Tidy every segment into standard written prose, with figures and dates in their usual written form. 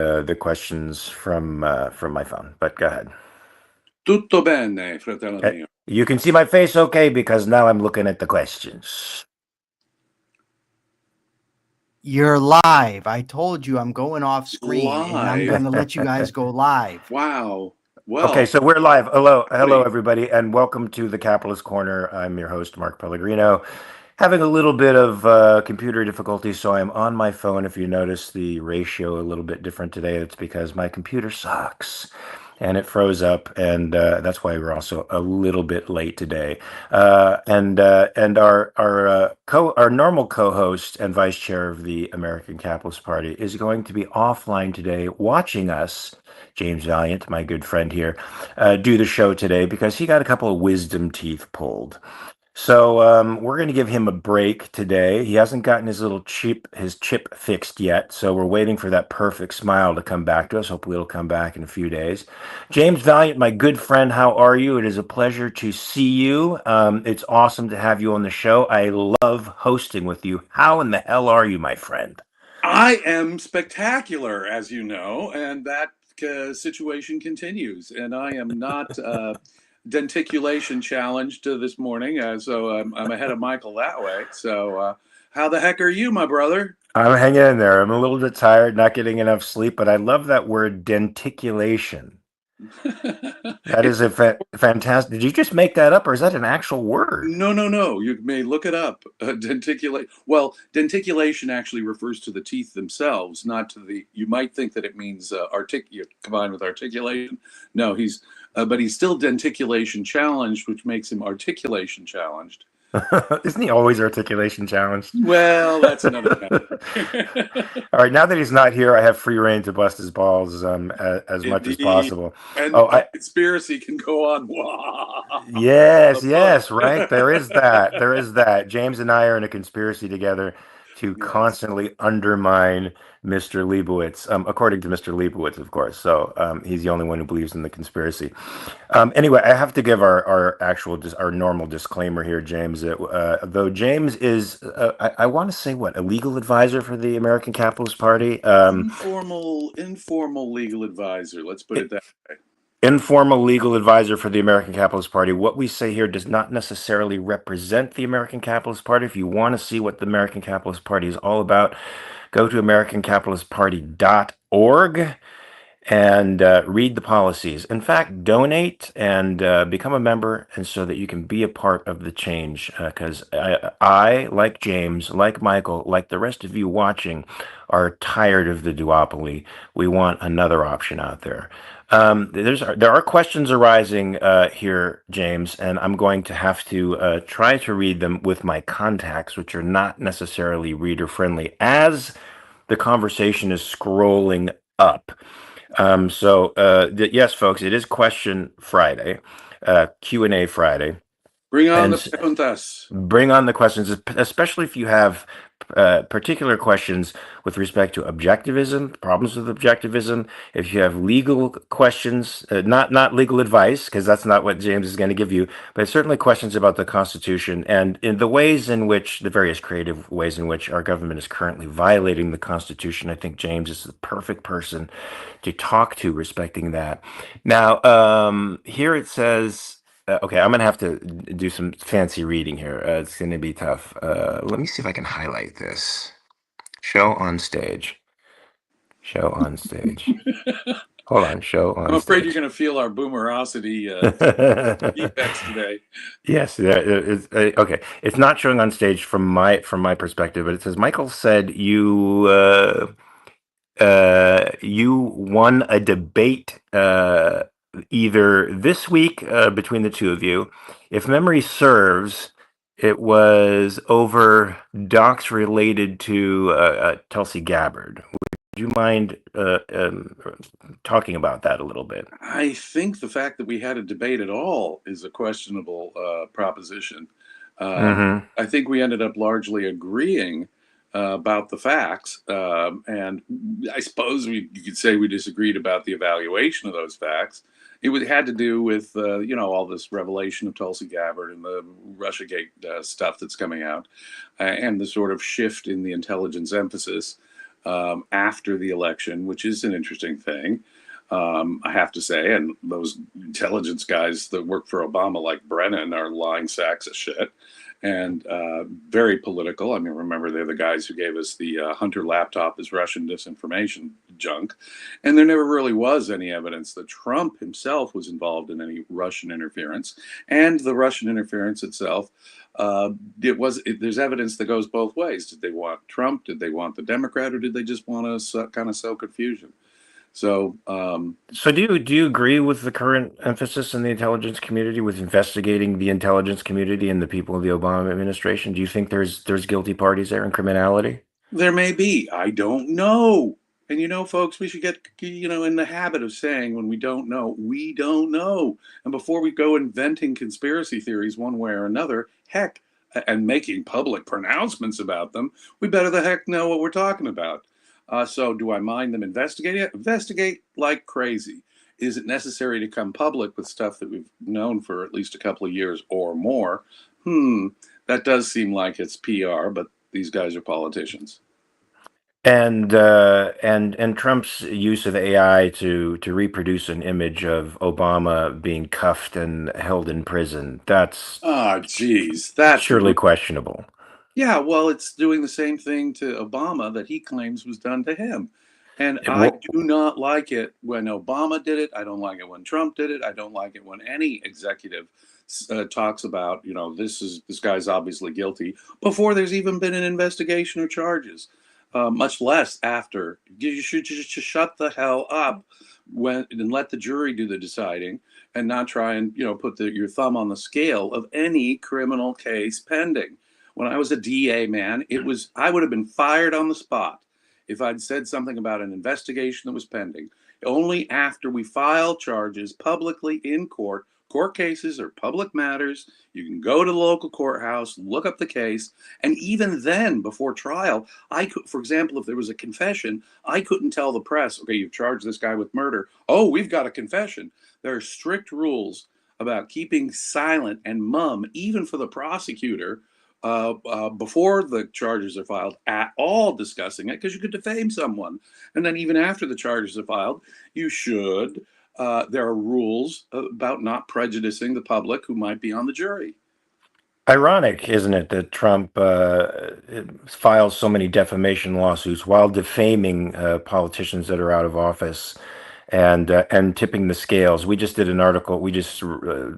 the questions from my phone, but go ahead. Tutto bene, fratello mio. You can see my face okay because now I'm looking at the questions. You're live. I told you I'm going off screen and I'm Live? going to let you guys go live. Wow. Well, Okay, so we're live. Hello, everybody, and welcome to the Capitalist Corner. I'm your host, Mark Pellegrino. Having a little bit of computer difficulty, so I'm on my phone. If you notice the ratio a little bit different today, it's because my computer sucks and it froze up, and that's why we're also a little bit late today. And our normal co-host and vice chair of the American Capitalist Party is going to be offline today, watching us. James Valliant, my good friend here, do the show today because he got a couple of wisdom teeth pulled. So we're going to give him a break today. He hasn't gotten his chip fixed yet, so we're waiting for that perfect smile to come back to us. Hopefully it'll come back in a few days. James Valliant, my good friend, how are you? It is a pleasure to see you. It's awesome to have you on the show. I love hosting with you. How in the hell are you, my friend? I am spectacular, as you know, and that situation continues. And I am not denticulation challenged this morning, so I'm ahead of Michael that way. So how the heck are you, my brother? I'm hanging in there. I'm a little bit tired, not getting enough sleep, but I love that word denticulation. That is a fantastic. Did you just make that up, or is that an actual word? No. You may look it up. Well, denticulation actually refers to the teeth themselves, not to the. You might think that it means combined with articulation. No, but he's still denticulation challenged, which makes him articulation challenged. Isn't he always articulation challenged? Well, that's another matter. All right, now that he's not here, I have free reign to bust his balls as much as possible. And conspiracy can go on. Yes, right. There is that. James and I are in a conspiracy together to constantly undermine Mr. Liebowitz, according to Mr. Liebowitz, of course. So he's the only one who believes in the conspiracy. Anyway, I have to give our normal disclaimer here, James. Though James is, I want to say, a legal advisor for the American Capitalist Party. Informal legal advisor. Let's put it that way. Informal legal advisor for the American Capitalist Party. What we say here does not necessarily represent the American Capitalist Party. If you want to see what the American Capitalist Party is all about, go to americancapitalistparty.org and read the policies. In fact, donate and become a member, and so that you can be a part of the change. Because I, like James, like Michael, like the rest of you watching, are tired of the duopoly. We want another option out there. There are questions arising here, James, and I'm going to have to try to read them with my contacts, which are not necessarily reader friendly, as the conversation is scrolling up. Yes, folks, it is Question Friday, Q&A Friday. Bring on the preguntas. Bring on the questions, especially if you have particular questions with respect to objectivism, problems with objectivism. If you have legal questions, not legal advice, because that's not what James is going to give you, but certainly questions about the Constitution and in the various creative ways in which our government is currently violating the Constitution. I think James is the perfect person to talk to respecting that. Now, here it says. Okay, I'm going to have to do some fancy reading here. It's going to be tough. Let me see if I can highlight this. Show on stage. Hold on, show on stage. I'm afraid you're going to feel our boomerosity effects today. Yes, okay. It's not showing on stage from my perspective, but it says, Michael said you won a debate either this week between the two of you. If memory serves, it was over docs related to Tulsi Gabbard. Would you mind talking about that a little bit? I think the fact that we had a debate at all is a questionable proposition. I think we ended up largely agreeing about the facts, and I suppose you could say we disagreed about the evaluation of those facts. It had to do with all this revelation of Tulsi Gabbard and the Russiagate stuff that's coming out, and the sort of shift in the intelligence emphasis after the election, which is an interesting thing. I have to say, and those intelligence guys that work for Obama, like Brennan, are lying sacks of shit and very political. I mean, remember, they're the guys who gave us the Hunter laptop as Russian disinformation junk. And there never really was any evidence that Trump himself was involved in any Russian interference. And the Russian interference itself, there's evidence that goes both ways. Did they want Trump? Did they want the Democrat? Or did they just want to kind of sow confusion? So, So do you agree with the current emphasis in the intelligence community with investigating the intelligence community and the people of the Obama administration? Do you think there's guilty parties there and criminality? there may be. I don't know. And folks, we should get in the habit of saying when we don't know, we don't know. And before we go inventing conspiracy theories one way or another, heck, and making public pronouncements about them, we better the heck know what we're talking about. So do I mind them investigating it? Investigate like crazy. Is it necessary to come public with stuff that we've known for at least a couple of years or more? That does seem like it's PR, but these guys are politicians. And Trump's use of AI to reproduce an image of Obama being cuffed and held in prison, that's geez, that's surely questionable. Yeah, well, it's doing the same thing to Obama that he claims was done to him. And It I wo- do not like it when Obama did it. I don't like it when Trump did it. I don't like it when any executive talks about, this guy's obviously guilty before there's even been an investigation or charges, much less after. You should just shut the hell up and let the jury do the deciding and not try and, put your thumb on the scale of any criminal case pending. When I was a DA, man, I would have been fired on the spot if I'd said something about an investigation that was pending. Only after we file charges publicly in court cases are public matters. You can go to the local courthouse, look up the case, and even then, before trial, I could, for example, if there was a confession, I couldn't tell the press, okay, you've charged this guy with murder. Oh, we've got a confession. There are strict rules about keeping silent and mum, even for the prosecutor, before the charges are filed at all discussing it, because you could defame someone. And then even after the charges are filed, you should. There are rules about not prejudicing the public who might be on the jury. Ironic, isn't it, that Trump files so many defamation lawsuits while defaming politicians that are out of office and tipping the scales. We just did an article. We just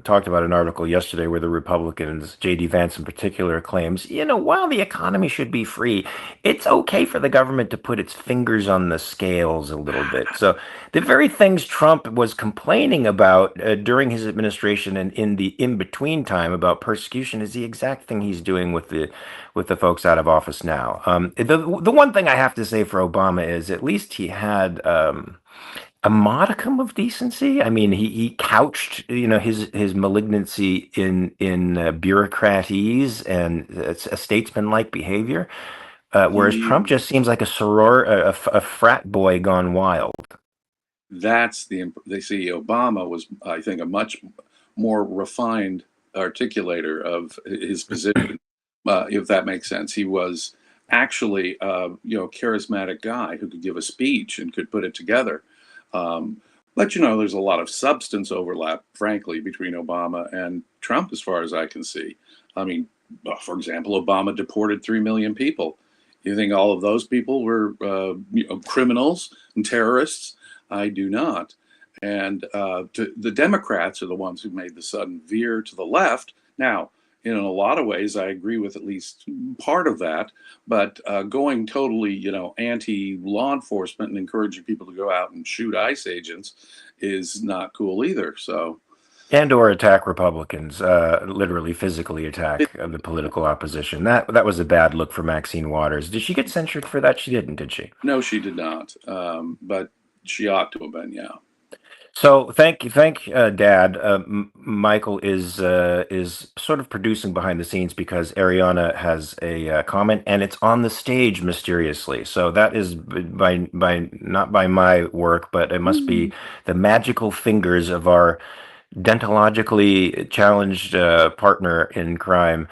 talked about an article yesterday where the Republicans, J.D. Vance in particular, claims, while the economy should be free, it's okay for the government to put its fingers on the scales a little bit. So the very things Trump was complaining about during his administration and in the in-between time about persecution is the exact thing he's doing with the folks out of office now. The one thing I have to say for Obama is at least he had a modicum of decency. I mean, he couched, his malignancy in bureaucratese and a statesman-like behavior, whereas Trump just seems like a frat boy gone wild. They see Obama was, I think, a much more refined articulator of his position, if that makes sense. He was actually, charismatic guy who could give a speech and could put it together. But there's a lot of substance overlap, frankly, between Obama and Trump, as far as I can see. I mean, for example, Obama deported 3 million people. You think all of those people were criminals and terrorists? I do not. And the Democrats are the ones who made the sudden veer to the left. Now, in a lot of ways, I agree with at least part of that. But going totally, anti-law enforcement and encouraging people to go out and shoot ICE agents is not cool either. So, And/or attack Republicans, literally physically attack the political opposition. That was a bad look for Maxine Waters. Did she get censured for that? She didn't, did she? no, she did not. But she ought to have been, yeah. So thank Dad. Michael is sort of producing behind the scenes because Ariana has a comment and it's on the stage mysteriously. So that is by not by my work, but it must be the magical fingers of our dentologically challenged partner in crime,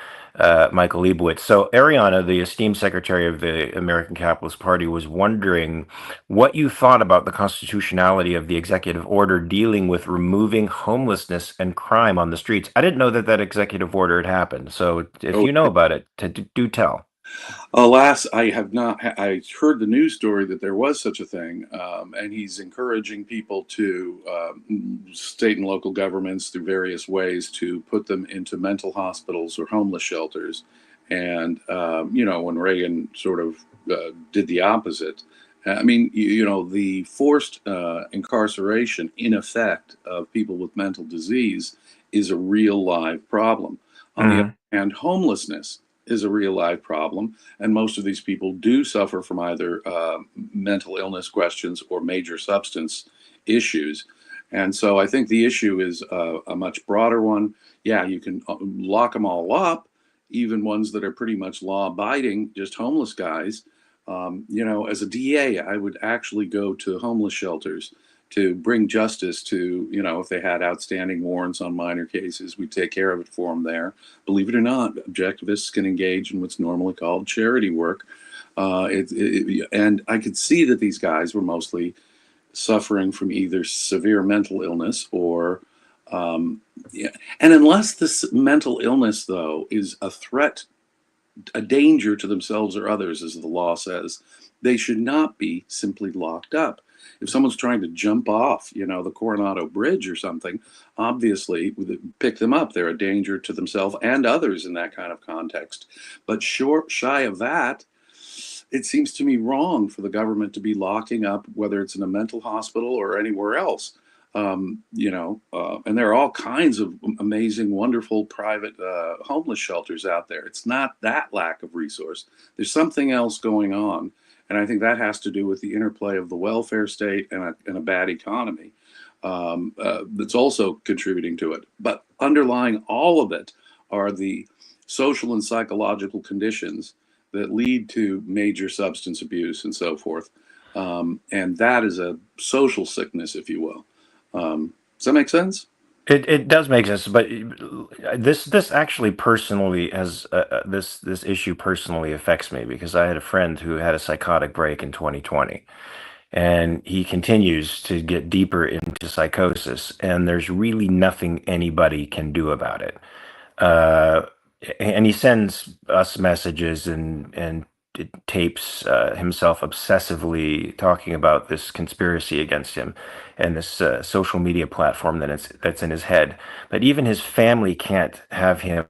Michael Liebowitz. So Ariana, the esteemed secretary of the American Capitalist Party, was wondering what you thought about the constitutionality of the executive order dealing with removing homelessness and crime on the streets. I didn't know that that executive order had happened. So if Oh, you know about it, do tell. alas, I have not. I heard the news story that there was such a thing, and he's encouraging people to state and local governments through various ways to put them into mental hospitals or homeless shelters. And when Reagan sort of did the opposite, I mean, the forced incarceration, in effect, of people with mental disease is a real live problem. On the other Hmm. hand, homelessness is a real live problem, and most of these people do suffer from either mental illness questions or major substance issues. And so I think the issue is a much broader one. Yeah, you can lock them all up, even ones that are pretty much law abiding, just homeless guys. As a DA, I would actually go to homeless shelters to bring justice to, if they had outstanding warrants on minor cases, we take care of it for them there. Believe it or not, objectivists can engage in what's normally called charity work. And I could see that these guys were mostly suffering from either severe mental illness or, yeah. And unless this mental illness, though, is a threat, a danger to themselves or others, as the law says, they should not be simply locked up. If someone's trying to jump off, the Coronado Bridge or something, obviously pick them up. They're a danger to themselves and others in that kind of context. But shy of that, it seems to me wrong for the government to be locking up, whether it's in a mental hospital or anywhere else. And there are all kinds of amazing, wonderful private homeless shelters out there. It's not that lack of resource. There's something else going on. And I think that has to do with the interplay of the welfare state and a bad economy that's also contributing to it. But underlying all of it are the social and psychological conditions that lead to major substance abuse and so forth. And that is a social sickness, if you will. Does that make sense? It does make sense, but this actually personally has this issue personally affects me because I had a friend who had a psychotic break in 2020, and he continues to get deeper into psychosis, and there's really nothing anybody can do about it. Uh, and he sends us messages and tapes himself obsessively talking about this conspiracy against him and this social media platform that's in his head. But even his family can't have him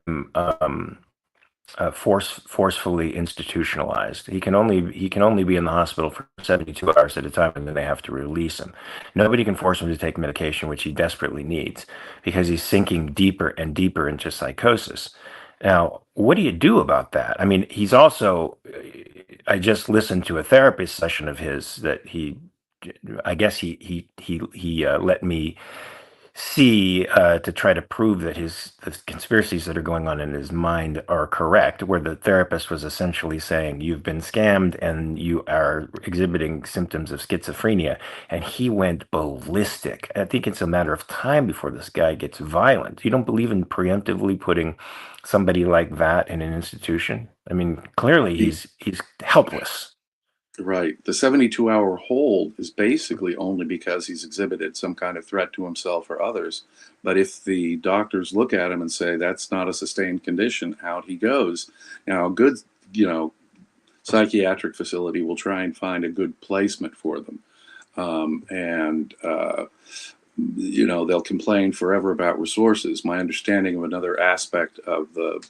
forcefully institutionalized. He can only be in the hospital for 72 hours at a time, and then they have to release him. Nobody can force him to take medication, which he desperately needs, because he's sinking deeper and deeper into psychosis. Now, what do you do about that? I mean, he's also. I just listened to a therapist session of his that I guess he let me see to try to prove that the conspiracies that are going on in his mind are correct, where the therapist was essentially saying, you've been scammed and you are exhibiting symptoms of schizophrenia. And he went ballistic. I think it's a matter of time before this guy gets violent. You don't believe in preemptively putting somebody like that in an institution? I mean, clearly he's helpless. Right. The 72-hour hold is basically only because he's exhibited some kind of threat to himself or others. But if the doctors look at him and say that's not a sustained condition, out he goes. Now, a good, psychiatric facility will try and find a good placement for them. They'll complain forever about resources. My understanding of another aspect of the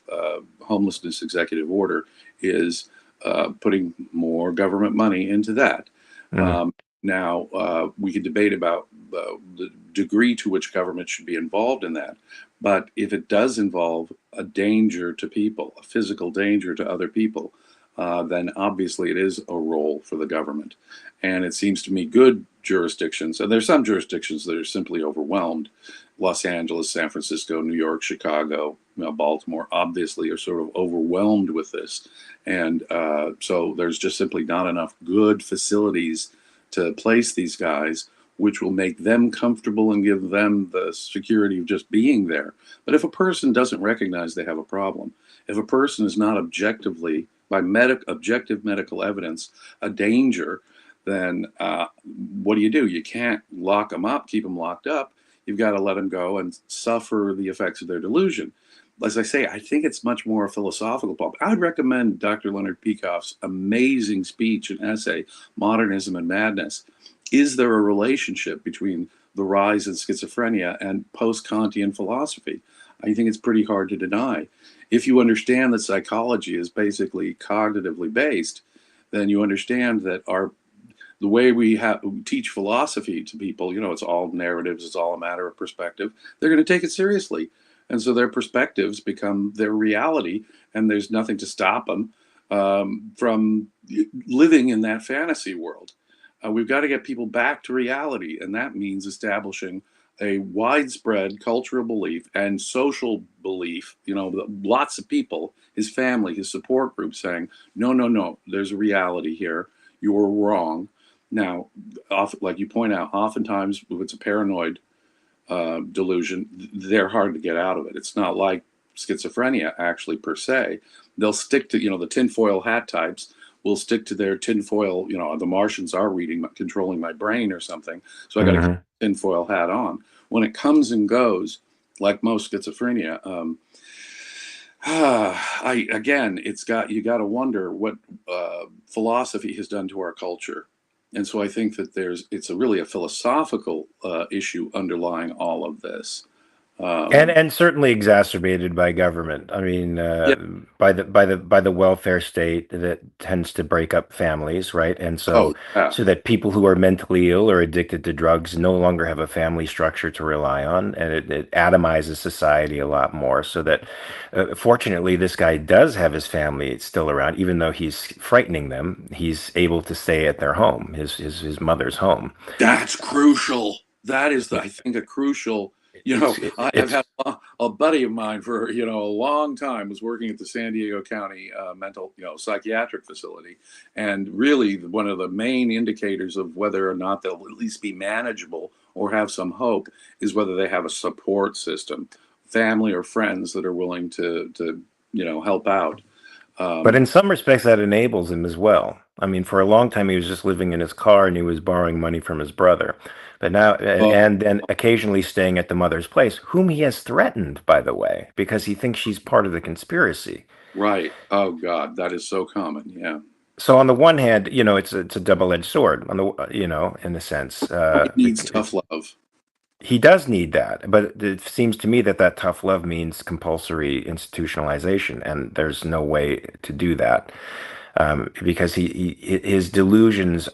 homelessness executive order is putting more government money into that. Mhm. Now, we could debate about the degree to which government should be involved in that. But if it does involve a danger to people, a physical danger to other people, then obviously it is a role for the government. And it seems to me good jurisdictions, and there's some jurisdictions that are simply overwhelmed. Los Angeles, San Francisco, New York, Chicago, Baltimore, obviously are sort of overwhelmed with this. And so there's just simply not enough good facilities to place these guys, which will make them comfortable and give them the security of just being there. But if a person doesn't recognize they have a problem, If a person is not objectively, by objective medical evidence, a danger, then what do? You can't lock them up, keep them locked up. You've got to let them go and suffer the effects of their delusion. As I say, I think it's much more a philosophical problem. I would recommend Dr. Leonard Peikoff's amazing speech and essay, Modernism and Madness. Is there a relationship between the rise in schizophrenia and post-Kantian philosophy? I think it's pretty hard to deny. If you understand that psychology is basically cognitively based, then you understand that the way we teach philosophy to people, it's all narratives, it's all a matter of perspective. They're going to take it seriously. And so their perspectives become their reality, and there's nothing to stop them from living in that fantasy world. We've got to get people back to reality, and that means establishing a widespread cultural belief and social belief, lots of people, his family, his support group saying, no, there's a reality here. You're wrong. Now, like you point out, oftentimes if it's a paranoid delusion, they're hard to get out of it. It's not like schizophrenia actually per se. They'll stick to, the tinfoil hat types will stick to their tinfoil, the Martians are controlling my brain or something. So I got to keep the tinfoil hat on. When it comes and goes, like most schizophrenia, you got to wonder what philosophy has done to our culture. And so I think that it's really a philosophical issue underlying all of this. And certainly exacerbated by government. I mean, by the welfare state that tends to break up families, right? And so that people who are mentally ill or addicted to drugs no longer have a family structure to rely on, and it atomizes society a lot more. So that, fortunately, this guy does have his family still around, even though he's frightening them. He's able to stay at their home, his mother's home. That's crucial. That is, I think, a crucial. I've had a buddy of mine for a long time was working at the San Diego County mental psychiatric facility, and really one of the main indicators of whether or not they'll at least be manageable or have some hope is whether they have a support system, family or friends that are willing to help out. But in some respects, that enables him as well. I mean, for a long time, he was just living in his car and he was borrowing money from his brother. But now, and then occasionally staying at the mother's place, whom he has threatened, by the way, because he thinks she's part of the conspiracy. Right. Oh, God, that is so common. Yeah. So on the one hand, it's a double-edged sword. On the, in a sense, he needs tough love. He does need that, but it seems to me that tough love means compulsory institutionalization, and there's no way to do that because his delusions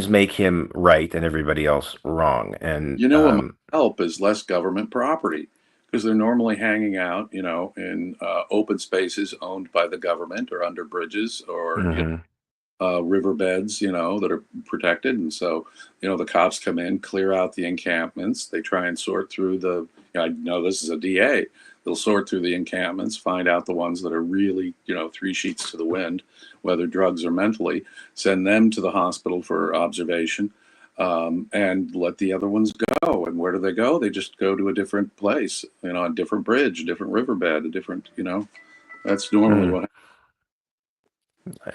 make him right and everybody else wrong. And what might help is less government property, because they're normally hanging out, in open spaces owned by the government or under bridges or riverbeds, that are protected. And so, the cops come in, clear out the encampments. They try and sort through I know this is a DA. They'll sort through the encampments, find out the ones that are really, 3 sheets to the wind, whether drugs or mentally, send them to the hospital for observation, and let the other ones go. And where do they go? They just go to a different place, a different bridge, a different riverbed, a different, that's normally what happens.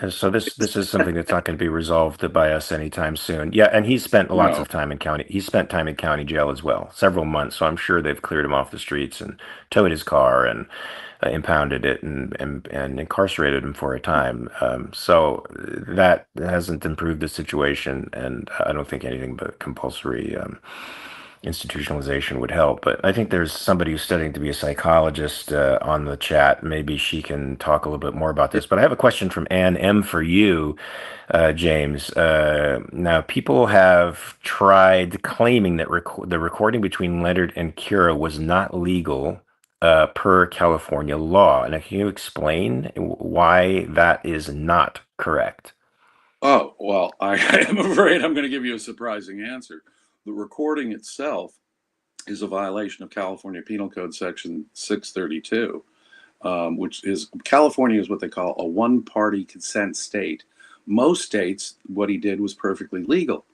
So this is something that's not going to be resolved by us anytime soon. Yeah, and he's spent lots of time in county. He's spent time in county jail as well, several months. So I'm sure they've cleared him off the streets and towed his car and impounded it and incarcerated him for a time. So that hasn't improved the situation, and I don't think anything but compulsory institutionalization would help. But I think there's somebody who's studying to be a psychologist on the chat. Maybe she can talk a little bit more about this. But I have a question from Ann M for you, James. Now, people have tried claiming that the recording between Leonard and Kira was not legal per California law. And can you explain why that is not correct? Oh, well, I am afraid I'm going to give you a surprising answer. The recording itself is a violation of California Penal Code Section 632, which is, California is what they call a one-party consent state. Most states, what he did was perfectly legal.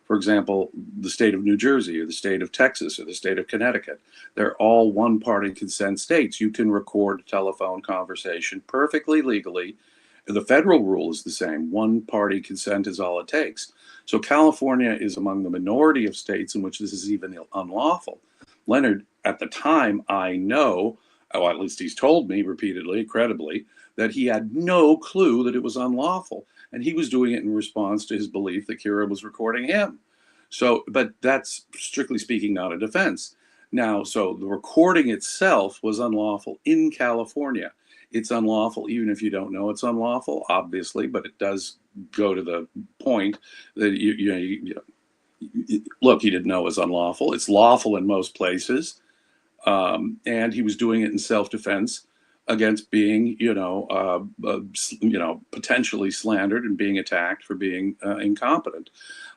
For example, the state of New Jersey or the state of Texas or the state of Connecticut, they're all one-party consent states. You can record a telephone conversation perfectly legally. The federal rule is the same. One-party consent is all it takes. So California is among the minority of states in which this is even unlawful. Leonard, at the time, I know, or at least he's told me repeatedly, credibly, that he had no clue that it was unlawful. And he was doing it in response to his belief that Kira was recording him. So, but that's strictly speaking not a defense. Now, so the recording itself was unlawful in California. It's unlawful even if you don't know it's unlawful, obviously, but it does go to the point that look, he didn't know it was unlawful. It's lawful in most places, and he was doing it in self-defense against being, potentially slandered and being attacked for being incompetent.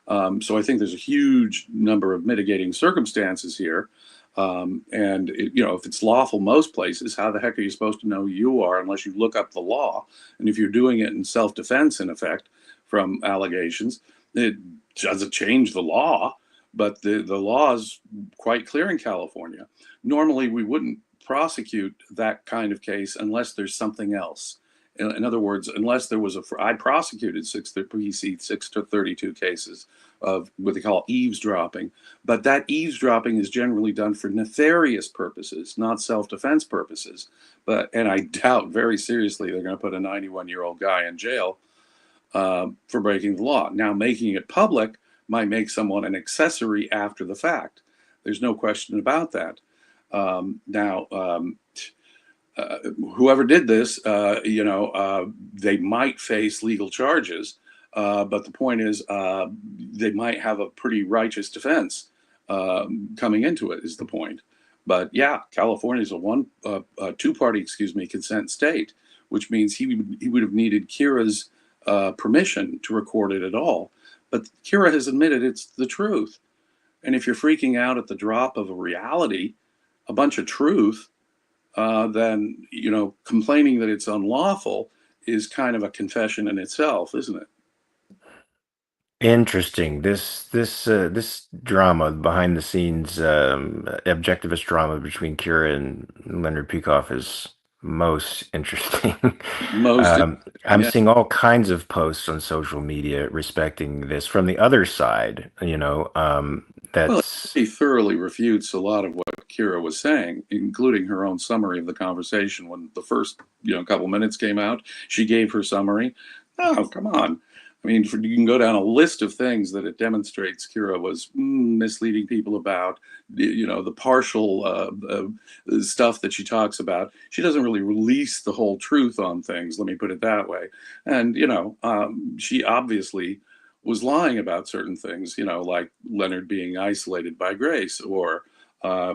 So I think there's a huge number of mitigating circumstances here. If it's lawful most places, how the heck are you supposed to know you are unless you look up the law? And if you're doing it in self-defense, in effect, from allegations, it doesn't change the law, but the law is quite clear in California. Normally, we wouldn't prosecute that kind of case unless there's something else. In other words, unless there was I prosecuted 6 to 32 cases of what they call eavesdropping, but that eavesdropping is generally done for nefarious purposes, not self-defense purposes. And I doubt very seriously they're going to put a 91-year-old guy in jail for breaking the law. Now, making it public might make someone an accessory after the fact. There's no question about that. Whoever did this, they might face legal charges, but the point is they might have a pretty righteous defense coming into it, is the point. But yeah, California is a two-party, consent state, which means he would have needed Kira's permission to record it at all. But Kira has admitted it's the truth. And if you're freaking out at the drop of a reality, a bunch of truth, then, complaining that it's unlawful is kind of a confession in itself, isn't it? Interesting. This drama behind the scenes, objectivist drama between Kira and Leonard Peikoff is most interesting. I'm seeing all kinds of posts on social media respecting this from the other side. He thoroughly refutes a lot of what Kira was saying, including her own summary of the conversation. When the first, couple minutes came out, she gave her summary. Oh, come on. I mean, you can go down a list of things that it demonstrates Kira was misleading people about, the partial stuff that she talks about. She doesn't really release the whole truth on things, let me put it that way. And, she obviously was lying about certain things, like Leonard being isolated by Grace, or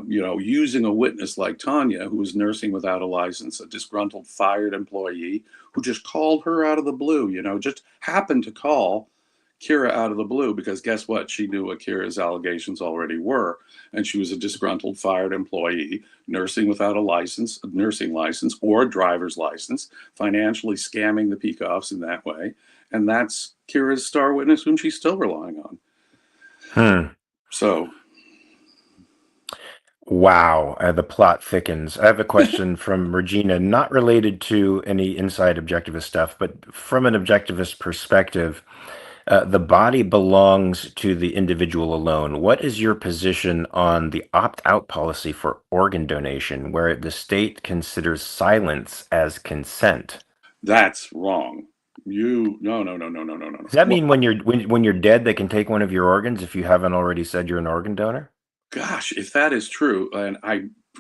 using a witness like Tanya, who was nursing without a license, a disgruntled fired employee who just called her out of the blue, just happened to call Kira out of the blue because guess what? She knew what Kira's allegations already were. And she was a disgruntled fired employee, nursing without a nursing license or a driver's license, financially scamming the Peikoffs in that way. And that's Kira's star witness, whom she's still relying on. So... Wow, the plot thickens. I have a question from Regina, not related to any inside objectivist stuff, but from an objectivist perspective, the body belongs to the individual alone. What is your position on the opt-out policy for organ donation, where the state considers silence as consent? That's wrong. No. Does that mean when you're dead, they can take one of your organs if you haven't already said you're an organ donor? Gosh, if that is true, and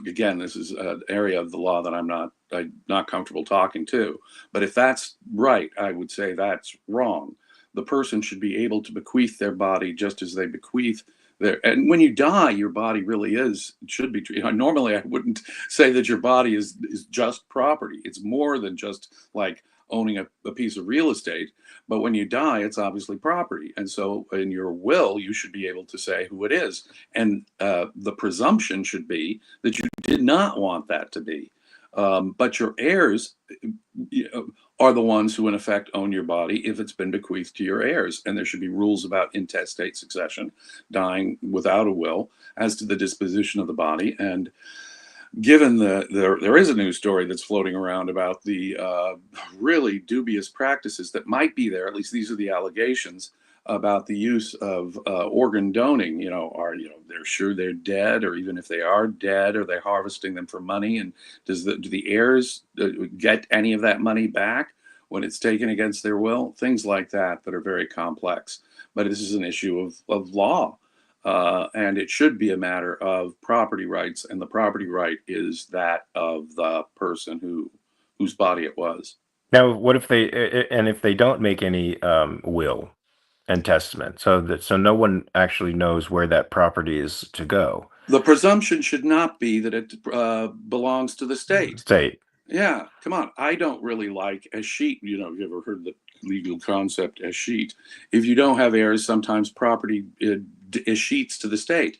again, this is an area of the law that I'm not comfortable talking to, but if that's right, I would say that's wrong. The person should be able to bequeath their body just as they bequeath and when you die, your body really should be treated. Normally, I wouldn't say that your body is just property. It's more than just like owning a piece of real estate. But when you die, it's obviously property. And so in your will, you should be able to say who it is. And the presumption should be that you did not want that to be. But your heirs are the ones who in effect own your body if it's been bequeathed to your heirs. And there should be rules about intestate succession, dying without a will, as to the disposition of the body. And given there is a news story that's floating around about the really dubious practices that might be there, at least these are the allegations, about the use of organ donating. They're sure they're dead, or even if they are dead, are they harvesting them for money? And do the heirs get any of that money back when it's taken against their will? Things like that are very complex. But this is an issue of law, and it should be a matter of property rights, and the property right is that of the person whose body it was. Now, what if they don't make any will and testament, so no one actually knows where that property is to go? The presumption should not be that it belongs to the state. Yeah, come on. I don't really like escheat. Have you ever heard the legal concept escheat? If you don't have heirs, sometimes property escheats to the state.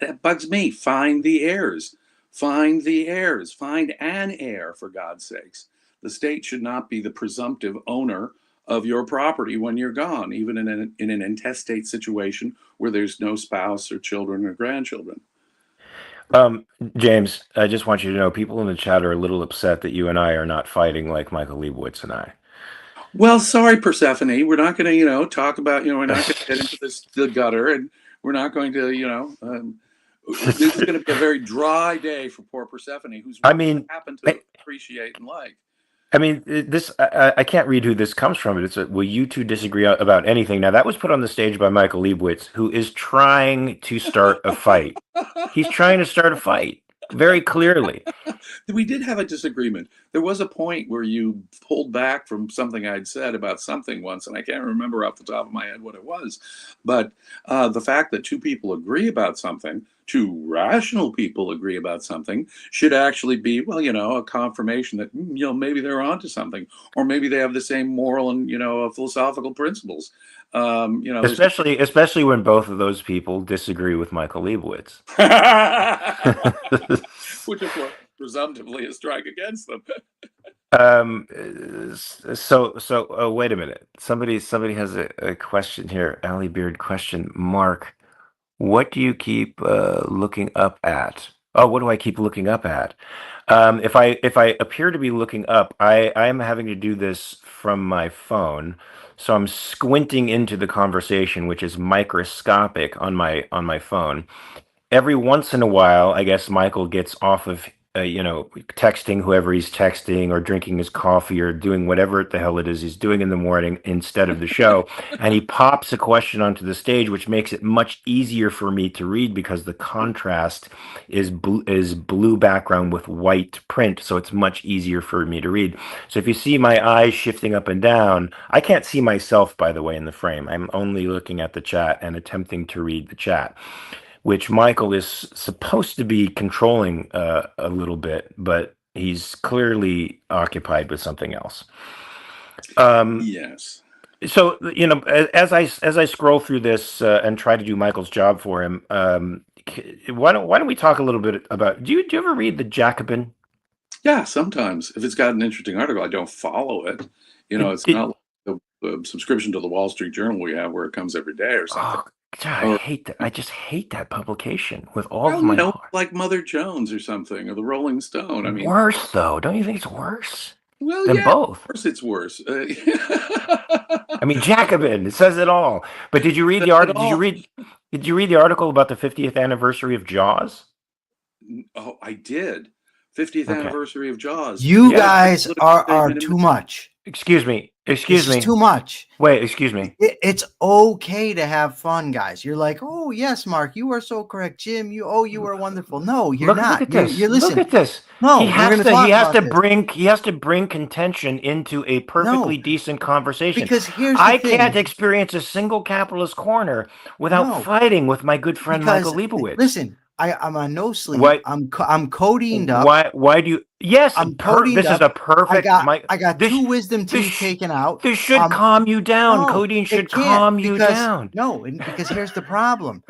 That bugs me. Find the heirs. Find the heirs. Find an heir, for God's sakes. The state should not be the presumptive owner of your property when you're gone, even in an intestate situation where there's no spouse or children or grandchildren. James, I just want you to know, people in the chat are a little upset that you and I are not fighting like Michael Liebowitz and I. Well, sorry, Persephone. We're not going to, talk about, we're not going to get into the gutter, and we're not going to, this is going to be a very dry day for poor Persephone, who's happened to appreciate and like. I mean, I can't read who this comes from, but it's will you two disagree about anything? Now, that was put on the stage by Michael Liebowitz, who is trying to start a fight. He's trying to start a fight, very clearly. We did have a disagreement. There was a point where you pulled back from something I'd said about something once, and I can't remember off the top of my head what it was. But the fact that two people agree about something, two rational people agree about something, should actually be, a confirmation that, maybe they're onto something, or maybe they have the same moral and, philosophical principles. Especially when both of those people disagree with Michael Liebowitz. Which, of course, presumptively a strike against them. So wait a minute. Somebody has a question here. Allie Beard question. Mark, what do you keep looking up at? Oh, what do I keep looking up at? If I appear to be looking up, I'm having to do this from my phone. So I'm squinting into the conversation, which is microscopic on my phone. Every once in a while, I guess Michael gets off of texting whoever he's texting, or drinking his coffee, or doing whatever the hell it is he's doing in the morning instead of the show. And he pops a question onto the stage, which makes it much easier for me to read because the contrast is blue background with white print. So it's much easier for me to read. So if you see my eyes shifting up and down, I can't see myself, by the way, in the frame. I'm only looking at the chat and attempting to read the chat, which Michael is supposed to be controlling a little bit, but he's clearly occupied with something else. Yes. So, as I scroll through this and try to do Michael's job for him, why don't we talk a little bit about? Do you ever read the Jacobin? Yeah, sometimes. If it's got an interesting article, I don't follow it. It's not like the subscription to the Wall Street Journal we have, where it comes every day or something. Oh, God, I hate that. I just hate that publication with all of my heart. Like Mother Jones or something, or the Rolling Stone. I mean, worse though. Don't you think it's worse? Well, than yeah, both. Of course, it's worse. I mean, Jacobin. It says it all. But did you read the article? Did you read the article about the 50th anniversary of Jaws? Oh, I did. 50th anniversary of Jaws. You guys are too much. Excuse me. Excuse me. Too much. Wait, excuse me. It's okay to have fun, guys. You're like, oh yes, Mark, you are so correct. Jim, you are wonderful. No, you're not. Look at this. You're listening. Look at this. No, he has to bring contention into a perfectly decent conversation. Because here's the thing. Can't experience a single capitalist corner without fighting with my good friend Michael Liebowitz. Listen, I'm on no sleep. Why, I'm codeine up. Why do you? Yes, I'm codeine this up. is a perfect. I got two wisdom teeth taken out. This should calm you down. Codeine should calm you down. No, because here's the problem.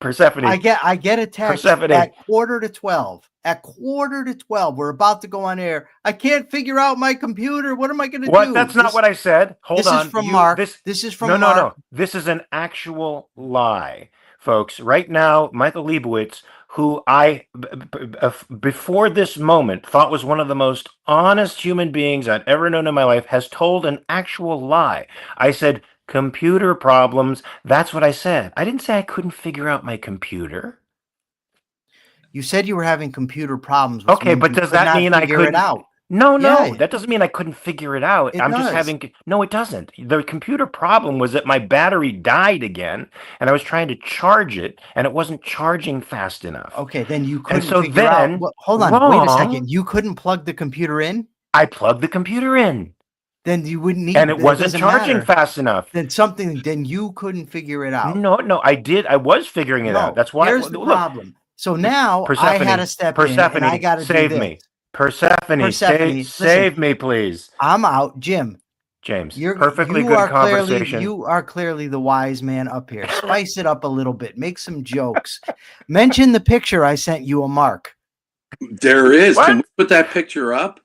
Persephone. I get a text Persephone. at 11:45. At 11:45, we're about to go on air. I can't figure out my computer. What am I going to do? What? That's not what I said. Hold on. This is from Mark. This is from Mark. No. This is an actual lie, folks. Right now, Michael Liebowitz, who I, before this moment, thought was one of the most honest human beings I'd ever known in my life, has told an actual lie. I said, computer problems. That's what I said. I didn't say I couldn't figure out my computer. You said you were having computer problems. Okay, but does that mean I couldn't? It out? No, that doesn't mean I couldn't figure it out. It does. No, it doesn't. The computer problem was that my battery died again, and I was trying to charge it, and it wasn't charging fast enough. Okay, then you couldn't so figure out. Well, hold on, wait a second. You couldn't plug the computer in? I plugged the computer in. Then you wouldn't need. And it wasn't charging fast enough. Then you couldn't figure it out. No, I did. I was figuring it out. That's why. Here's the problem. So now I had to step in, and I got to save me. Persephone, save me, please. I'm out, Jim. James, perfectly good conversation. You are clearly the wise man up here. Spice it up a little bit. Make some jokes. Mention the picture I sent you, Mark. There is. What? Can we put that picture up?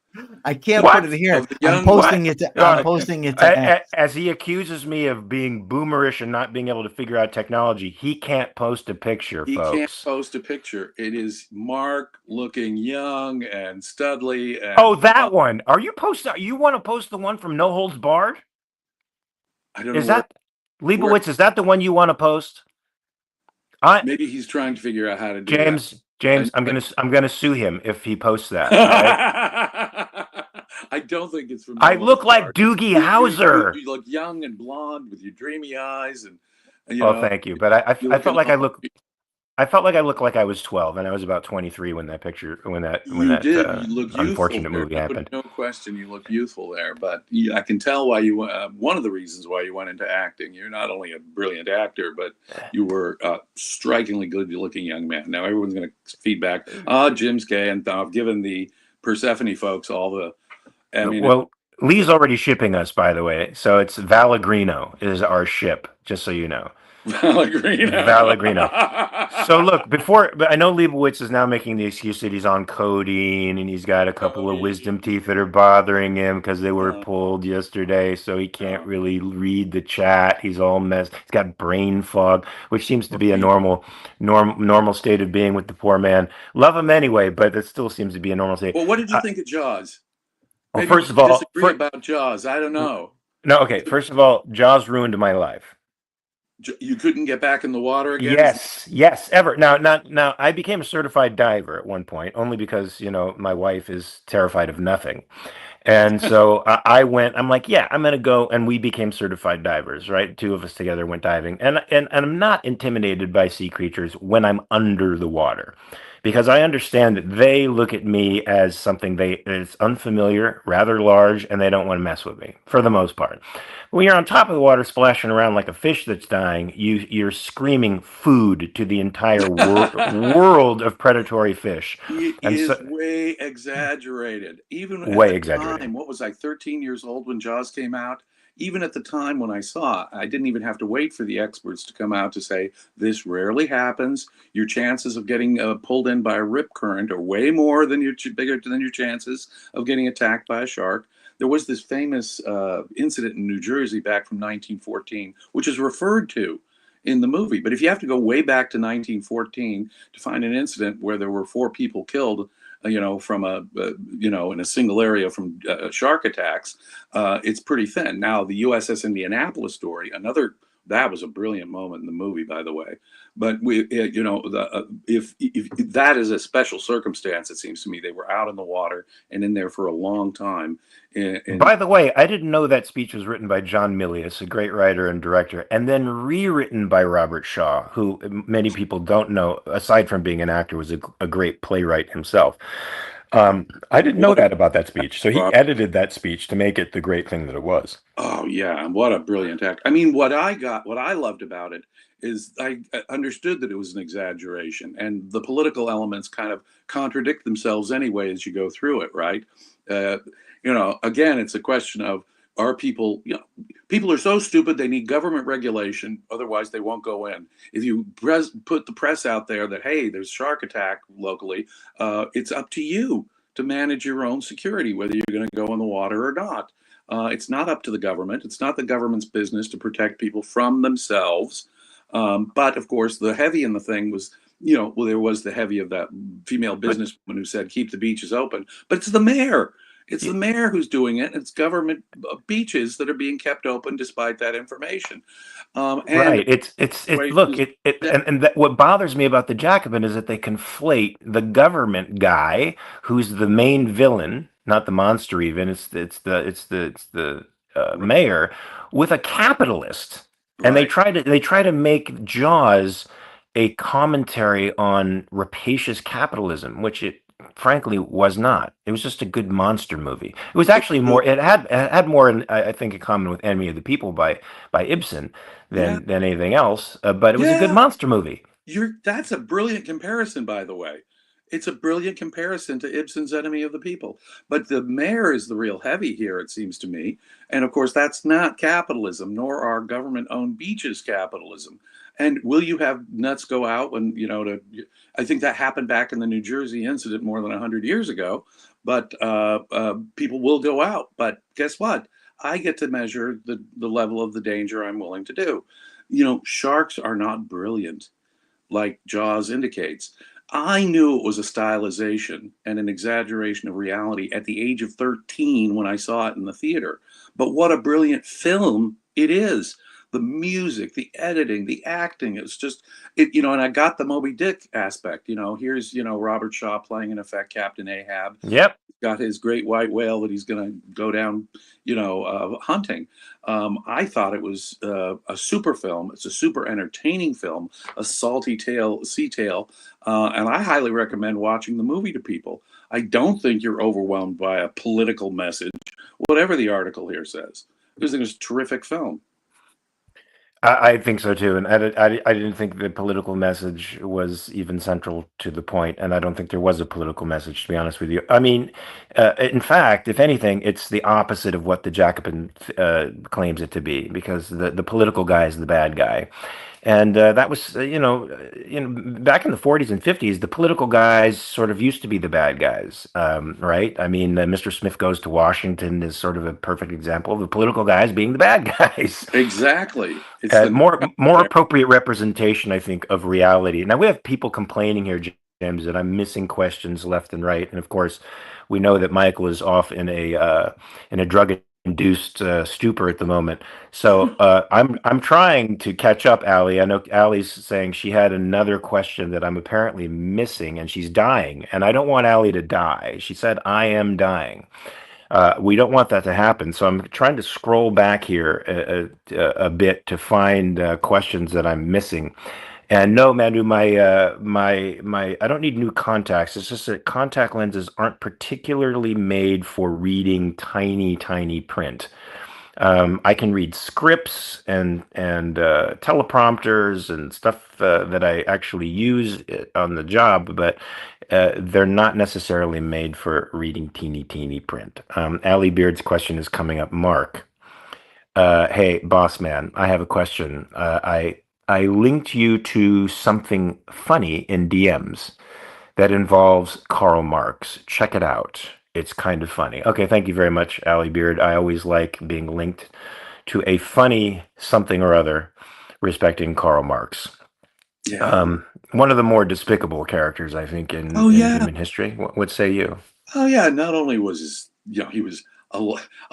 I can't put it here. I'm posting it to as he accuses me of being boomerish and not being able to figure out technology. He can't post a picture, folks. He can't post a picture. It is Mark looking young and studly. And that one. Are you posting? You want to post the one from No Holds Barred? I don't know. Is that Liebowitz? Is that the one you want to post? Maybe he's trying to figure out how to do James, I'm gonna sue him if he posts that. Right? I don't think it's from. I look like Doogie Howser. You look young and blonde with your dreamy eyes, and thank you. But I felt like I looked like I was 12, and I was about 23 when that unfortunate movie happened. No question, you look youthful there. But I can tell why you. One of the reasons why you went into acting. You're not only a brilliant actor, but you were a strikingly good-looking young man. Now everyone's going to feedback. Jim's gay, and I've given the Persephone folks all the. Well, Lee's already shipping us, by the way. So it's Pellegrino is our ship, just so you know. Pellegrino. So look, but I know Liebowitz is now making the excuse that he's on codeine and he's got a couple of wisdom teeth that are bothering him because they were pulled yesterday, so he can't really read the chat. He's all messed. He's got brain fog, which seems to be a normal state of being with the poor man. Love him anyway, but it still seems to be a normal state. Well, what did you think of Jaws? Well, first of all, disagree about Jaws. I don't know. No, okay. First of all, Jaws ruined my life. You couldn't get back in the water again? Yes, ever. Now, I became a certified diver at one point, only because, my wife is terrified of nothing. And so I went, I'm like, yeah, I'm going to go. And we became certified divers, right? Two of us together went diving. And I'm not intimidated by sea creatures when I'm under the water, because I understand that they look at me as something is unfamiliar, rather large, and they don't want to mess with me for the most part. When you're on top of the water splashing around like a fish that's dying, you're screaming food to the entire world of predatory fish. It is way exaggerated. Even way exaggerated. Time, what was I, 13 years old when Jaws came out? Even at the time when I saw it, I didn't even have to wait for the experts to come out to say, this rarely happens. Your chances of getting pulled in by a rip current are way more than bigger than your chances of getting attacked by a shark. There was this famous incident in New Jersey back from 1914, which is referred to in the movie. But if you have to go way back to 1914 to find an incident where there were 4 people killed, from in a single area from shark attacks, it's pretty thin. Now, the USS Indianapolis story, that was a brilliant moment in the movie, by the way. But if that is a special circumstance, it seems to me, they were out in the water and in there for a long time. By the way, I didn't know that speech was written by John Milius, a great writer and director, and then rewritten by Robert Shaw, who many people don't know, aside from being an actor, was a great playwright himself. I didn't know that about that speech. So he edited that speech to make it the great thing that it was. Oh, yeah. What a brilliant act. I mean, what I loved about it is I understood that it was an exaggeration, and the political elements kind of contradict themselves anyway as you go through it, right? Again, it's a question of, Are people, people are so stupid they need government regulation, otherwise they won't go in. If you put the press out there that, hey, there's shark attack locally, it's up to you to manage your own security, whether you're going to go in the water or not. It's not up to the government. It's not the government's business to protect people from themselves. But of course, the heavy in the thing was, well, there was the heavy of that female businesswoman who said, keep the beaches open. But it's the mayor. It's the mayor who's doing it. It's government beaches that are being kept open despite that information. And right. It's look, what bothers me about the Jacobin is that they conflate the government guy, who's the main villain, not the monster even. It's the mayor, with a capitalist, and they try to make Jaws a commentary on rapacious capitalism, which it frankly was not. It was just a good monster movie. It was actually more. It had more, I think, in common with Enemy of the People by Ibsen than anything else. But it was a good monster movie. That's a brilliant comparison, by the way. It's a brilliant comparison to Ibsen's Enemy of the People. But the mayor is the real heavy here, it seems to me. And of course, that's not capitalism, nor are government-owned beaches capitalism. And will you have nuts go out when, I think that happened back in the New Jersey incident more than 100 years ago, but people will go out. But guess what? I get to measure the level of the danger I'm willing to do. Sharks are not brilliant, like Jaws indicates. I knew it was a stylization and an exaggeration of reality at the age of 13 when I saw it in the theater. But what a brilliant film it is. The music, the editing, the acting, it's just, and I got the Moby Dick aspect, here's, Robert Shaw playing, in effect, Captain Ahab. Yep. Got his great white whale that he's going to go down, hunting. I thought it was a super film. It's a super entertaining film, a salty sea tale. And I highly recommend watching the movie to people. I don't think you're overwhelmed by a political message, whatever the article here says. I think it's a terrific film. I think so too, and I didn't think the political message was even central to the point, and I don't think there was a political message, to be honest with you. I mean, in fact, if anything, it's the opposite of what the Jacobin claims it to be, because the political guy is the bad guy. And that was, back in the 40s and 50s, the political guys sort of used to be the bad guys, right? I mean, Mr. Smith Goes to Washington is sort of a perfect example of the political guys being the bad guys. Exactly. It's more appropriate representation, I think, of reality. Now, we have people complaining here, James, that I'm missing questions left and right. And of course, we know that Michael is off in a drug-induced stupor at the moment. So I'm trying to catch up, Allie. I know Allie's saying she had another question that I'm apparently missing, and she's dying. And I don't want Allie to die. She said, I am dying. We don't want that to happen. So I'm trying to scroll back here a bit to find questions that I'm missing. And no, Manu, I don't need new contacts. It's just that contact lenses aren't particularly made for reading tiny, tiny print. I can read scripts and teleprompters and stuff that I actually use on the job, but they're not necessarily made for reading teeny, teeny print. Allie Beard's question is coming up. Mark, hey, boss man, I have a question. I linked you to something funny in DMs that involves Karl Marx. Check it out. It's kind of funny. Okay, thank you very much, Allie Beard. I always like being linked to a funny something or other respecting Karl Marx. Yeah. One of the more despicable characters, I think, in human history. What say you? Oh, yeah. Not only was he was a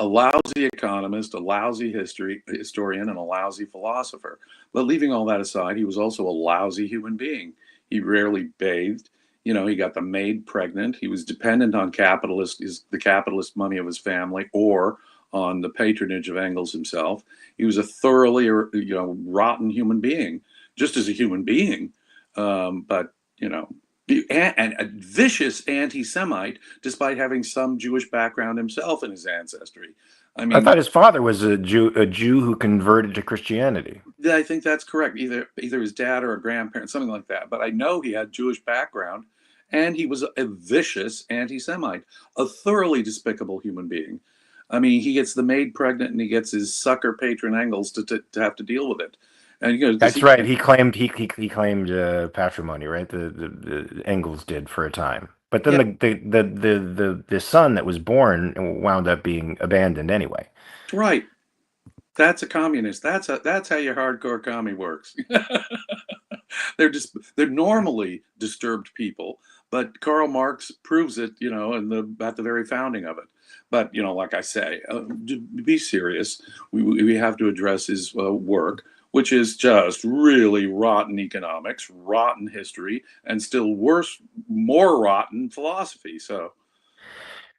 lousy economist, a lousy historian, and a lousy philosopher. But leaving all that aside, he was also a lousy human being. He rarely bathed. He got the maid pregnant. He was dependent on the capitalist money of his family, or on the patronage of Engels himself. He was a thoroughly, rotten human being, just as a human being. But and a vicious anti-Semite, despite having some Jewish background himself in his ancestry. I mean, I thought his father was a Jew who converted to Christianity. I think that's correct. Either his dad or a grandparent, something like that. But I know he had Jewish background, and he was a vicious anti-Semite, a thoroughly despicable human being. I mean, he gets the maid pregnant, and he gets his sucker patron Engels to have to deal with it. And That's right. He claimed patrimony, right? The Engels did for a time, but then yeah, the son that was born wound up being abandoned anyway. right. That's a communist. That's how your hardcore commie works. They're normally disturbed people, but Karl Marx proves it, at the very founding of it. But like I say, to be serious, we have to address his work, which is just really rotten economics, rotten history, and still worse, more rotten philosophy.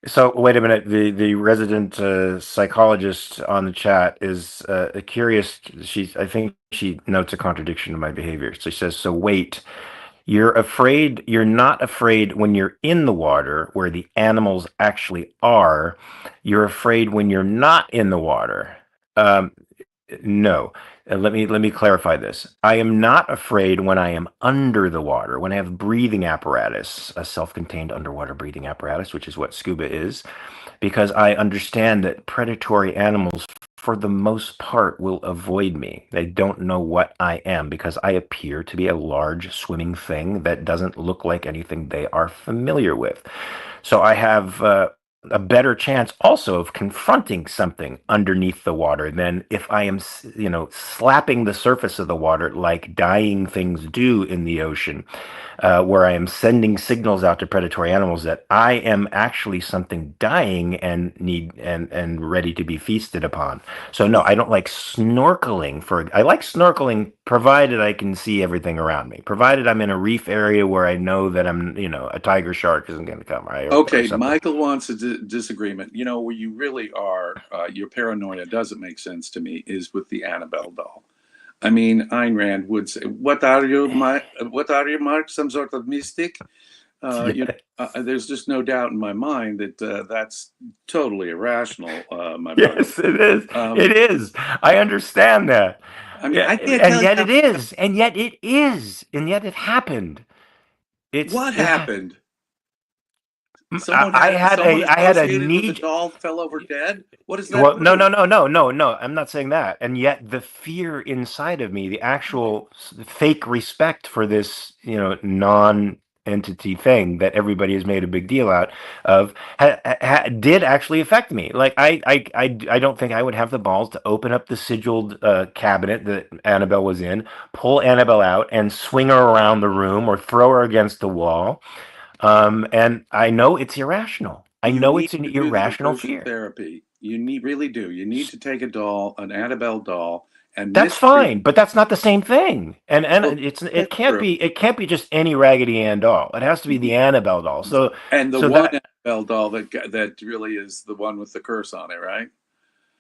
So wait a minute. The resident psychologist on the chat is curious. I think she notes a contradiction in my behavior. So she says, "So wait, you're not afraid when you're in the water where the animals actually are. You're afraid when you're not in the water." Um, no. Let me clarify this. I am not afraid when I am under the water, when I have breathing apparatus, a self-contained underwater breathing apparatus, which is what scuba is, because I understand that predatory animals, for the most part, will avoid me. They don't know what I am because I appear to be a large swimming thing that doesn't look like anything they are familiar with. So I have a better chance also of confronting something underneath the water than if I am, slapping the surface of the water like dying things do in the ocean, where I am sending signals out to predatory animals that I am actually something dying and and ready to be feasted upon. So no, I don't like snorkeling. I like snorkeling provided I can see everything around me, provided I'm in a reef area where I know that a tiger shark isn't going to come, right, or Okay, something. Michael wants a disagreement. Where you really are, your paranoia doesn't make sense to me, is with the Annabelle doll. I mean, Ayn Rand would say, "What are you, Mark? Some sort of mystic?" There's just no doubt in my mind that that's totally irrational, my brother. Yes, it is. Um, It is. I understand that. I mean, Yeah, I can't and tell you yet it is. And yet it is. And yet it happened. what It ha- happened. Someone I had a associated with the need. doll fell over dead. What does that Well, no, no, prove? no, no, no, no. I'm not saying that. And yet the fear inside of me, the actual fake respect for this, non-entity thing that everybody has made a big deal out of, did actually affect me. Like I don't think I would have the balls to open up the sigilled cabinet that Annabelle was in, pull Annabelle out, and swing her around the room or throw her against the wall. And I know it's irrational. I You know need it's an to do the irrational reversion fear. therapy. Really do. You need to take a doll, an Annabelle doll, and That's mistreat. fine, but that's not the same thing. And Well, that's true. it can't be just any Raggedy Ann doll. It has to be the Annabelle doll. And the So one that Annabelle doll that really is the one with the curse on it, right?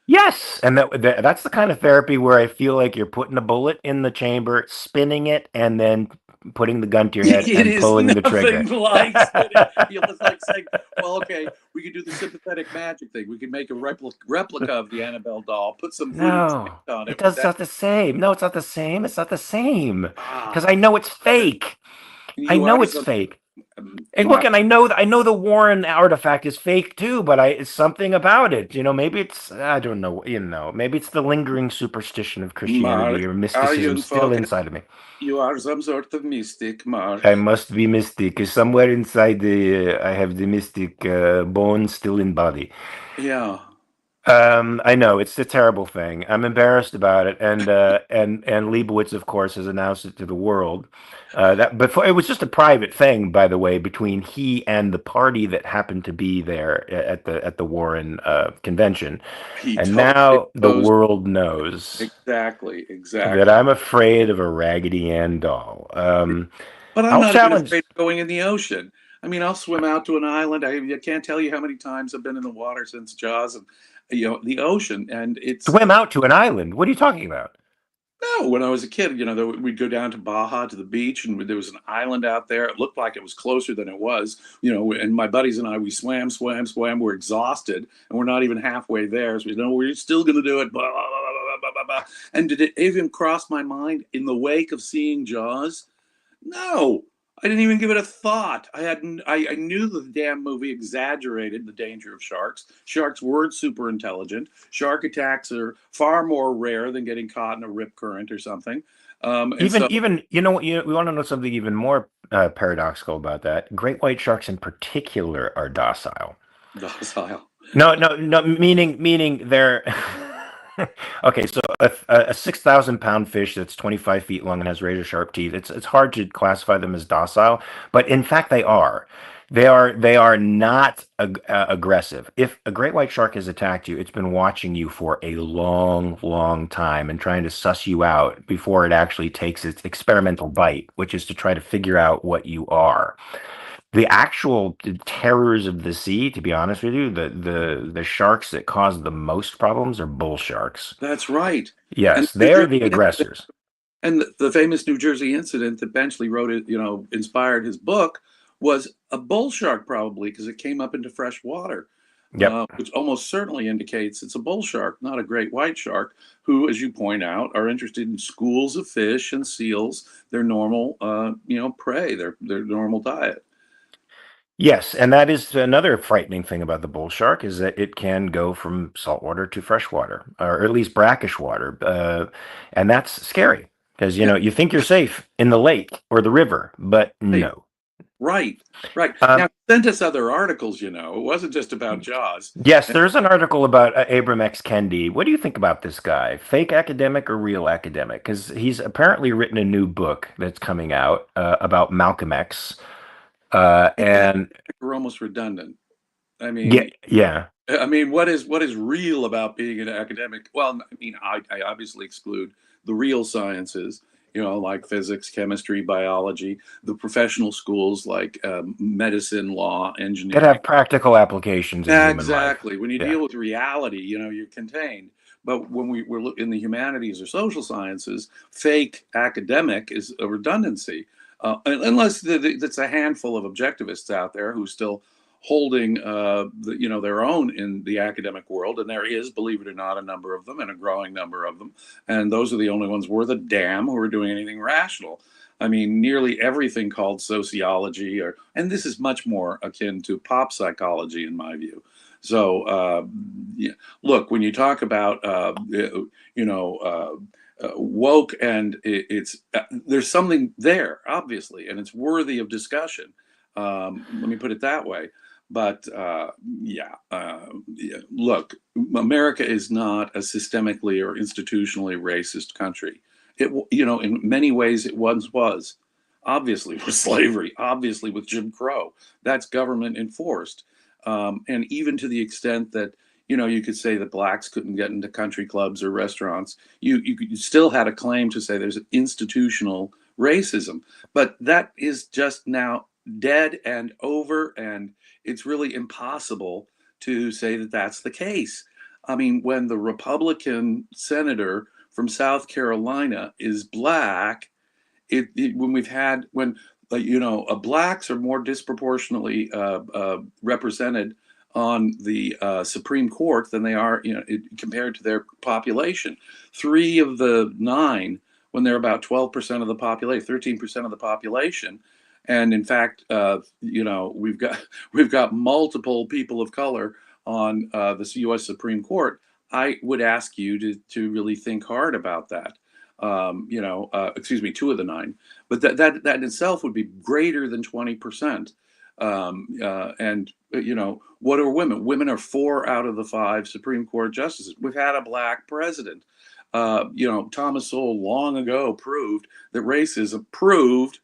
yes, and that's the kind of therapy where I feel like you're putting a bullet in the chamber, spinning it, and then putting the gun to your head It and is pulling the trigger. nothing like spinning. It's like saying, "Well, okay, we could do the sympathetic magic thing. We could make a replica of the Annabelle doll, put some voodoo stick No, on it it. Would does. It's that not the same. No, it's not the same. It's not the same because I ah? know it's fake. I You know are it's some fake. And look, my and I know the Warren artifact is fake too, but it's something about it. Maybe it's I don't know. Maybe it's the lingering superstition of Christianity Mark. or Are you mysticism in still focus? inside of me. You are some sort of mystic, I Mark. must be mystic. Somewhere inside I have the mystic bone still in body. Yeah. I know it's a terrible thing. I'm embarrassed about it, and Liebowitz, of course, has announced it to the world. That before it was just a private thing, by the way, between he and the party that happened to be there at the Warren convention, He and totally now the exposed world knows exactly, that exactly. I'm afraid of a Raggedy Ann doll. But I'm I'll not even afraid challenge. of going in the ocean. I mean, I'll swim out to an island. I can't tell you how many times I've been in the water since Jaws, and the ocean. And it's Swim out to an island. What are you talking about? no. When I was a kid, we'd go down to Baja to the beach, and there was an island out there. It looked like it was closer than it was. And my buddies and I, we swam, swam, swam. We're exhausted, and we're not even halfway there. So we're still going to do it. Blah, blah, blah, blah, blah, blah, blah. And did it even cross my mind in the wake of seeing Jaws? No, I didn't even give it a thought. I knew the damn movie exaggerated the danger of sharks. Sharks weren't super intelligent. Shark attacks are far more rare than getting caught in a rip current or something. And so Even you know, we want to know something even more paradoxical about that. Great white sharks in particular are docile. docile. No. Meaning they're okay. So a 6,000 pound fish that's 25 feet long and has razor sharp teeth. It's hard to classify them as docile, but in fact they are. They are not aggressive. If a great white shark has attacked you, it's been watching you for a long, long time and trying to suss you out before it actually takes its experimental bite, which is to try to figure out what you are. The actual terrors of the sea, to be honest with you, the sharks that cause the most problems are bull sharks. That's right. And Yes, New they're the Jersey aggressors. and the famous New Jersey incident that Benchley wrote it, inspired his book, was a bull shark probably because it came up into fresh water, Yep. which almost certainly indicates it's a bull shark, not a great white shark, who, as you point out, are interested in schools of fish and seals, their normal, prey, their normal diet. Yes, and that is another frightening thing about the bull shark is that it can go from saltwater to freshwater, or at least brackish water, and that's scary because Yeah, you think you're safe in the lake or the river, but right, no. right, right. Um, Now, send us other articles. It wasn't just about Jaws. yes, there's an article about Ibram X Kendi. What do you think about this guy? Fake academic or real academic? Because he's apparently written a new book that's coming out about Malcolm X, and We're almost redundant. I yeah, mean, yeah. what is real about being an academic? Well, I obviously exclude the real sciences, like physics, chemistry, biology, the professional schools like medicine, law, That engineering. have practical applications in human life. Exactly. When you Yeah. deal with reality, you're contained. But when we're in the humanities or social sciences, fake academic is a redundancy, unless that's a handful of objectivists out there who still holding their own in the academic world, and there is, believe it or not, a number of them and a growing number of them, and those are the only ones worth a damn who are doing anything rational. I mean, nearly everything called sociology, and this is much more akin to pop psychology in my view. So, yeah, look, when you talk about woke, and it's there's something there, obviously, and it's worthy of discussion. Let me put it that way. But yeah, look, America is not a systemically or institutionally racist country. In many ways, it once was. Obviously, with slavery, obviously with Jim Crow, that's government enforced, and even to the extent that you could say that blacks couldn't get into country clubs or restaurants. You still had a claim to say there's institutional racism, but that is just now dead and over, and it's really impossible to say that that's the case. I mean, when the Republican senator from South Carolina is black, when blacks are more disproportionately represented on the Supreme Court than they are, compared to their population. 3 of the 9, when they're about 12% of the population, 13% of the population, and in fact, we've got multiple people of color on the U.S. Supreme Court. I would ask you to really think hard about that. Excuse me, 2 of the 9, but that in itself would be greater than 20%. And what are women? Women are 4 out of the 5 Supreme Court justices. We've had a black president. Thomas Sowell long ago proved that racism proved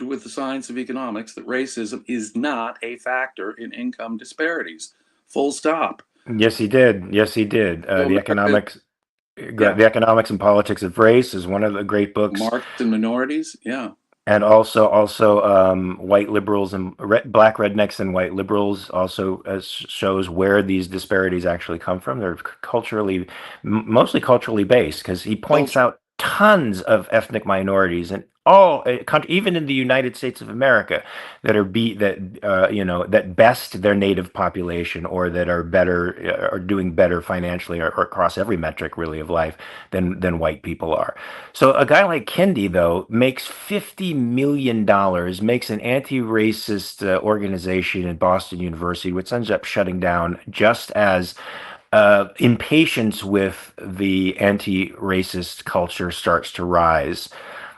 with the science of economics that racism is not a factor in income disparities. Full stop. Yes, he did. Yes, he did. So The America, economics, yeah, the economics and politics of race is one of the great books, Marx and minorities, yeah. and also white liberals and black rednecks and white liberals also shows where these disparities actually come from. They're mostly culturally based, because he points Culture. out tons of ethnic minorities in even in the United States of America, that are that best their native population, or that are better, are doing better financially, or across every metric really of life than white people are. So a guy like Kendi, though, makes $50 million, makes an anti-racist organization in Boston University, which ends up shutting down just as impatience with the anti-racist culture starts to rise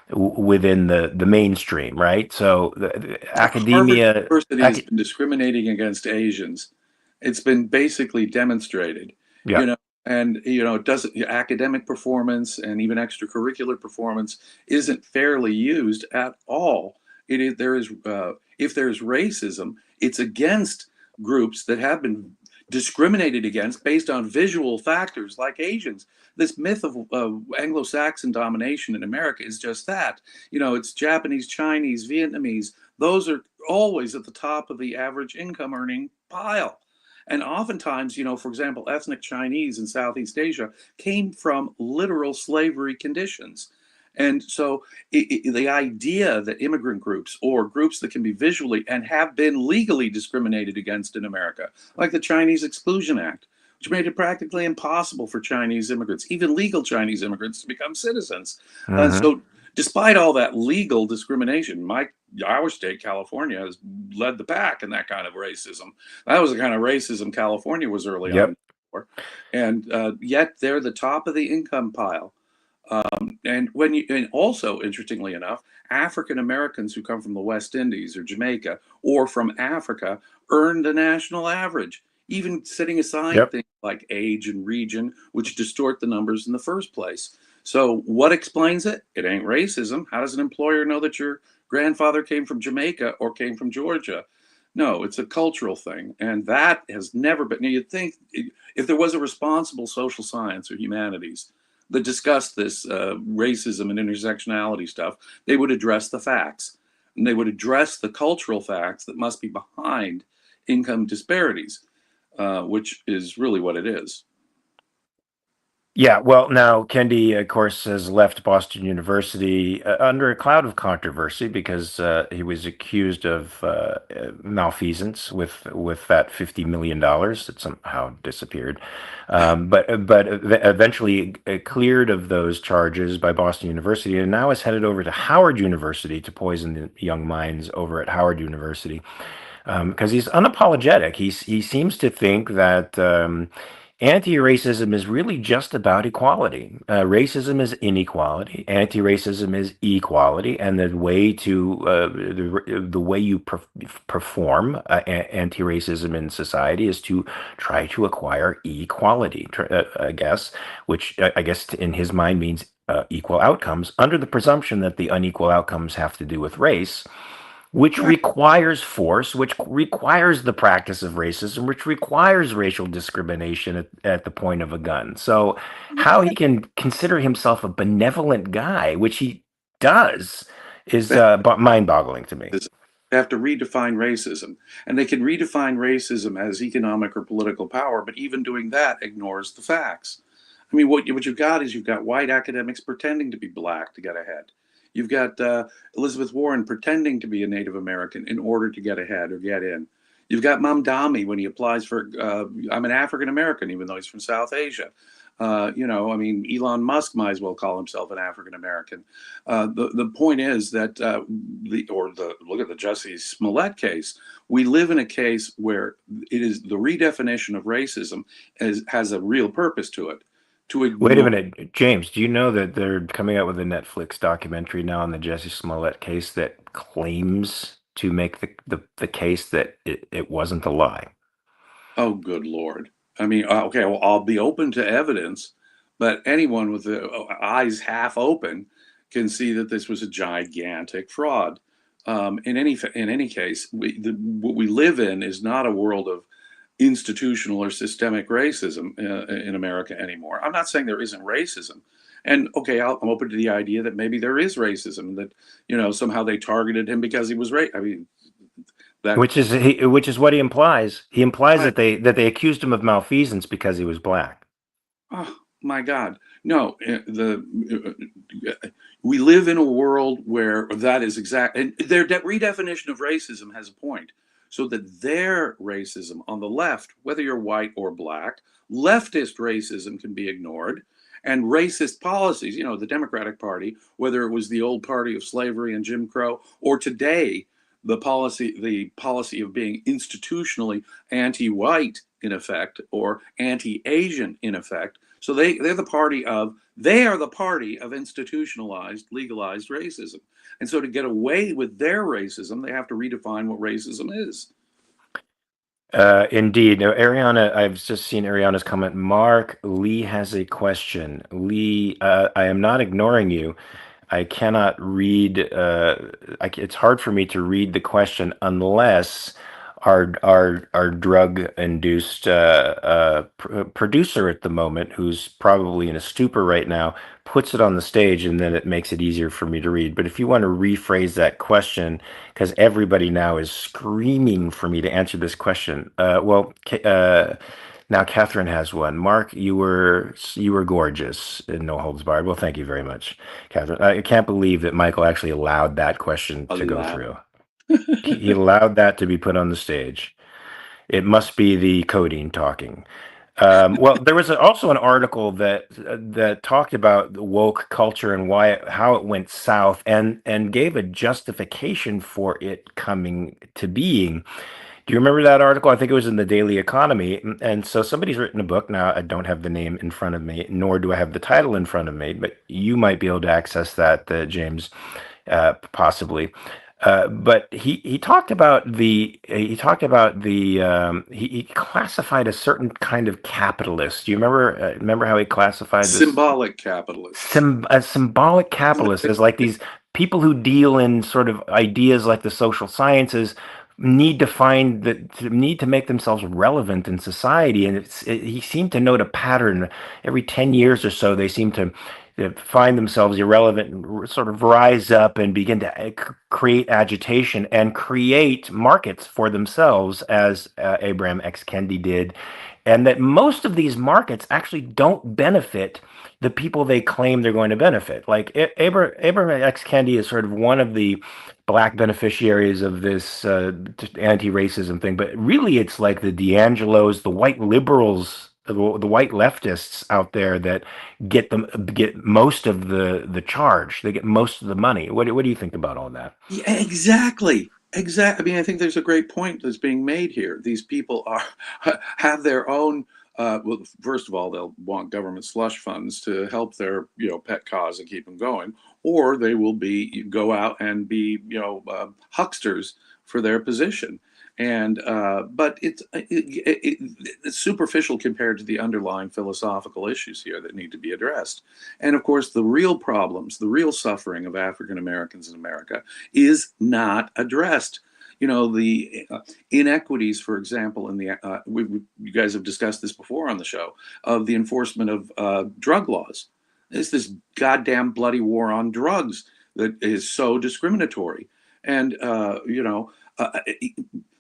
within the mainstream, right? So Harvard academia, University has been discriminating against Asians. It's been basically demonstrated, yeah, you know, and it doesn't academic performance and even extracurricular performance isn't fairly used at all. It is there is if there's racism, it's against groups that have been discriminated against based on visual factors like Asians. This myth of Anglo-Saxon domination in America is just that. It's Japanese, Chinese, Vietnamese. Those are always at the top of the average income earning pile. And oftentimes, for example, ethnic Chinese in Southeast Asia came from literal slavery conditions. And so the idea that immigrant groups or groups that can be visually and have been legally discriminated against in America, like the Chinese Exclusion Act, which made it practically impossible for Chinese immigrants, even legal Chinese immigrants, to become citizens. And so despite all that legal discrimination, our state, California, has led the pack in that kind of racism. That was the kind of racism California was early on. And yet they're the top of the income pile. And also, interestingly enough, African Americans who come from the West Indies or Jamaica or from Africa earn the national average, even setting aside things like age and region, which distort the numbers in the first place. So what explains it? It ain't racism. How does an employer know that your grandfather came from Jamaica or came from Georgia? No, it's a cultural thing. And that has never been. You'd think if there was a responsible social science or humanities that discussed this racism and intersectionality stuff, they would address the facts. And they would address the cultural facts that must be behind income disparities, which is really what it is. Yeah, well, now Kendi, of course, has left Boston University under a cloud of controversy because he was accused of malfeasance with that $50 million that somehow disappeared, but eventually cleared of those charges by Boston University, and now is headed over to Howard University to poison the young minds over at Howard University because he's unapologetic. He seems to think that. Anti-racism is really just about equality. Racism is inequality. Anti-racism is equality, and the way to the way you perform anti-racism in society is to try to acquire equality. I guess, which I guess in his mind means equal outcomes, under the presumption that the unequal outcomes have to do with race, which requires force, which requires the practice of racism, which requires racial discrimination at the point of a gun. So how he can consider himself a benevolent guy, which he does, is mind-boggling to me. They have to redefine racism, and they can redefine racism as economic or political power, but even doing that ignores the facts. I mean, what you've got is you've got white academics pretending to be black to get ahead. You've got Elizabeth Warren pretending to be a Native American in order to get ahead or get in. You've got Mamdani when he applies for, I'm an African American, even though he's from South Asia. Elon Musk might as well call himself an African American. The point is that, look at the Jussie Smollett case. We live in a case where it is the redefinition of racism has a real purpose to it. Wait a minute, James, do you know that they're coming out with a Netflix documentary now on the Jussie Smollett case that claims to make the case that it wasn't a lie? Oh, good Lord. I mean, okay, well, I'll be open to evidence, but anyone with the eyes half open can see that this was a gigantic fraud. In any case, what we live in is not a world of institutional or systemic racism in America anymore. I'm not saying there isn't racism. And okay, I'm open to the idea that maybe there is racism, that, somehow they targeted him because he was I mean, which is what he implies. He implies that they accused him of malfeasance because he was black. Oh my God. No, we live in a world where that is exact, and their redefinition of racism has a point. So that their racism on the left, whether you're white or black, leftist racism can be ignored, and racist policies, the Democratic Party, whether it was the old party of slavery and Jim Crow, or today the policy of being institutionally anti-white in effect, or anti-Asian in effect. So they are the party of institutionalized, legalized racism. And so to get away with their racism, they have to redefine what racism is. Indeed. Now, Ariana, I've just seen Ariana's comment. Mark, Lee has a question. Lee, I am not ignoring you. I cannot read. It's hard for me to read the question unless our drug-induced producer at the moment, who's probably in a stupor right now, puts it on the stage, and then it makes it easier for me to read. But if you want to rephrase that question, because everybody now is screaming for me to answer this question. Now Catherine has one. Mark, you were gorgeous in No Holds Barred. Well, thank you very much, Catherine. I can't believe that Michael actually allowed that question to go through. He allowed that to be put on the stage. It must be the codeine talking. Well, there was also an article that talked about the woke culture and how it went south, and gave a justification for it coming to being. Do you remember that article? I think it was in the Daily Economy. And so somebody's written a book. Now, I don't have the name in front of me, nor do I have the title in front of me, but you might be able to access that, James, possibly. But he talked about he classified a certain kind of capitalist. Do you remember how he classified this? Symbolic capitalist. A symbolic capitalist is like these people who deal in sort of ideas like the social sciences need to make themselves relevant in society, and he seemed to note a pattern. Every 10 years or so, they seem to find themselves irrelevant and sort of rise up and begin to create agitation and create markets for themselves, as Ibram X Kendi did, and that most of these markets actually don't benefit the people they claim they're going to benefit. Like Ibram X Kendi is sort of one of the black beneficiaries of this anti-racism thing, but really it's like the D'Angelos, the white liberals, the white leftists out there that get most of the charge. They get most of the money. What do you think about all that? Yeah, exactly. Exactly. I mean, I think there's a great point that's being made here. These people have their own. Well, first of all, they'll want government slush funds to help their pet cause and keep them going, or they will go out and be hucksters for their position. And but it's superficial compared to the underlying philosophical issues here that need to be addressed. And of course, the real problems, the real suffering of African Americans in America is not addressed. The inequities, for example, in the you guys have discussed this before on the show, of the enforcement of drug laws. There's this goddamn bloody war on drugs that is so discriminatory, and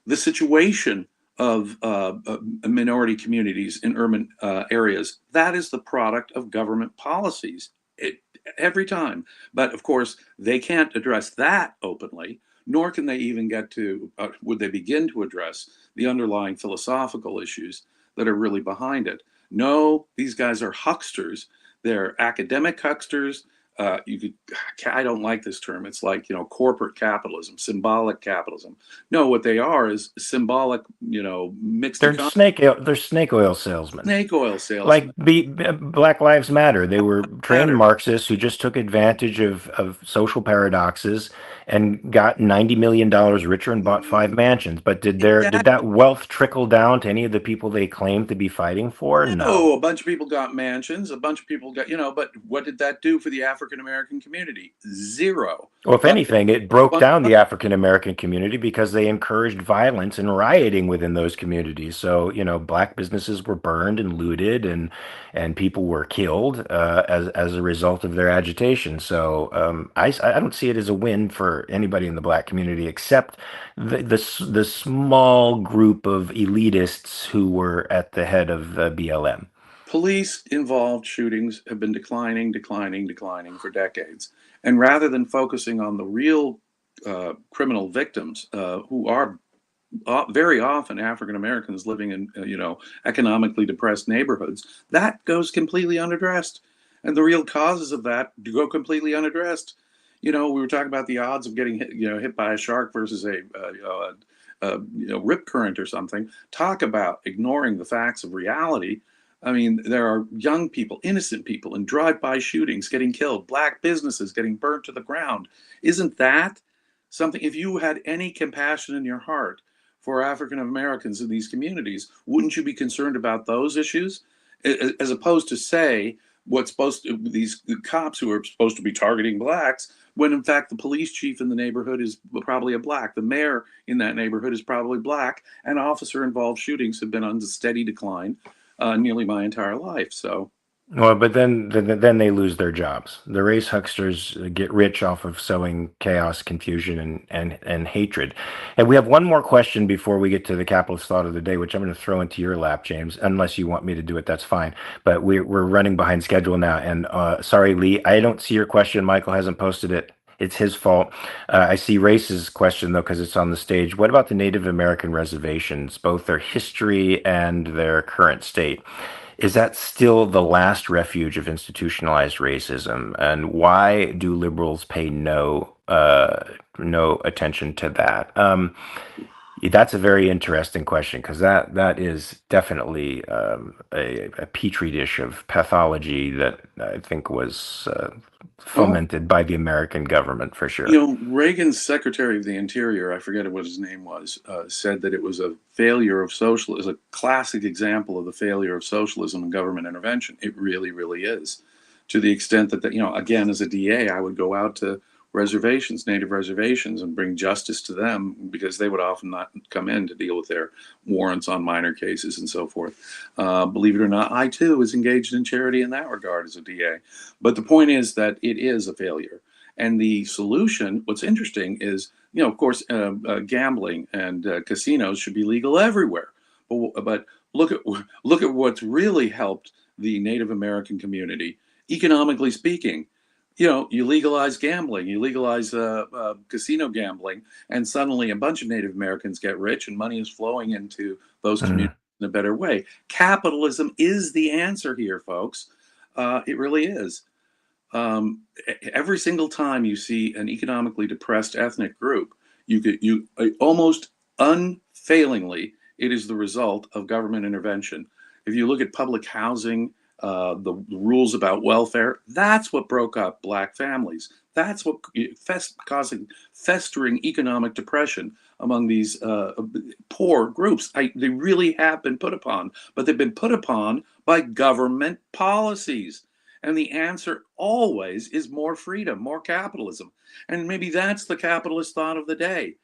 the situation of minority communities in urban areas, that is the product of government policies every time. But of course, they can't address that openly, nor can they even would they begin to address the underlying philosophical issues that are really behind it. No, these guys are hucksters. They're academic hucksters. I don't like this term. It's like, corporate capitalism, symbolic capitalism. No, what they are is symbolic, mixed. They're snake oil salesmen. Snake oil salesmen. Like Black Lives Matter. They were trained Marxists who just took advantage of social paradoxes and got $90 million richer and bought 5 mansions. But did that wealth trickle down to any of the people they claimed to be fighting for? No. A bunch of people got mansions. A bunch of people got, but what did that do for the African American community? Zero. Well, if anything, it broke down the African American community because they encouraged violence and rioting within those communities. So, black businesses were burned and looted, and people were killed as a result of their agitation. So I don't see it as a win for anybody in the black community, except the small group of elitists who were at the head of BLM. Police-involved shootings have been declining for decades. And rather than focusing on the real criminal victims, who are very often African Americans living in, economically depressed neighborhoods, that goes completely unaddressed. And the real causes of that go completely unaddressed. We were talking about the odds of getting hit by a shark versus a rip current or something. Talk about ignoring the facts of reality. I mean, there are young people, innocent people in drive-by shootings getting killed, black businesses getting burnt to the ground. Isn't that something? If you had any compassion in your heart for African Americans in these communities, wouldn't you be concerned about those issues? As opposed to say these cops who are supposed to be targeting blacks, when in fact the police chief in the neighborhood is probably a black, the mayor in that neighborhood is probably black, and officer-involved shootings have been on steady decline nearly my entire life. So, well, but then they lose their jobs. The race hucksters get rich off of sowing chaos, confusion, and hatred. And we have one more question before we get to the capitalist thought of the day, which I'm going to throw into your lap, James. Unless you want me to do it, that's fine. But we're running behind schedule now. And sorry, Lee, I don't see your question. Michael hasn't posted it. It's his fault. I see Race's question, though, because it's on the stage. What about the Native American reservations, both their history and their current state? Is that still the last refuge of institutionalized racism? And why do liberals pay no attention to that? That's a very interesting question, because that is definitely a petri dish of pathology that I think was fomented by the American government, for sure. Reagan's Secretary of the Interior, I forget what his name was, said that it was a failure of socialism, a classic example of the failure of socialism and government intervention. It really, really is. To the extent that, again, as a DA, I would go out to reservations, native reservations, and bring justice to them, because they would often not come in to deal with their warrants on minor cases and so forth. Believe it or not, I too was engaged in charity in that regard as a DA. But the point is that it is a failure. And the solution, what's interesting is, of course, gambling and casinos should be legal everywhere. But look at what's really helped the Native American community, economically speaking. You legalize gambling, you legalize casino gambling, and suddenly a bunch of Native Americans get rich and money is flowing into those communities in a better way. Capitalism is the answer here, folks. It really is. Every single time you see an economically depressed ethnic group, you almost unfailingly, it is the result of government intervention. If you look at public housing, the rules about welfare, that's what broke up black families. That's what causing festering economic depression among these poor groups. They really have been put upon, but they've been put upon by government policies. And the answer always is more freedom, more capitalism. And maybe that's the capitalist thought of the day.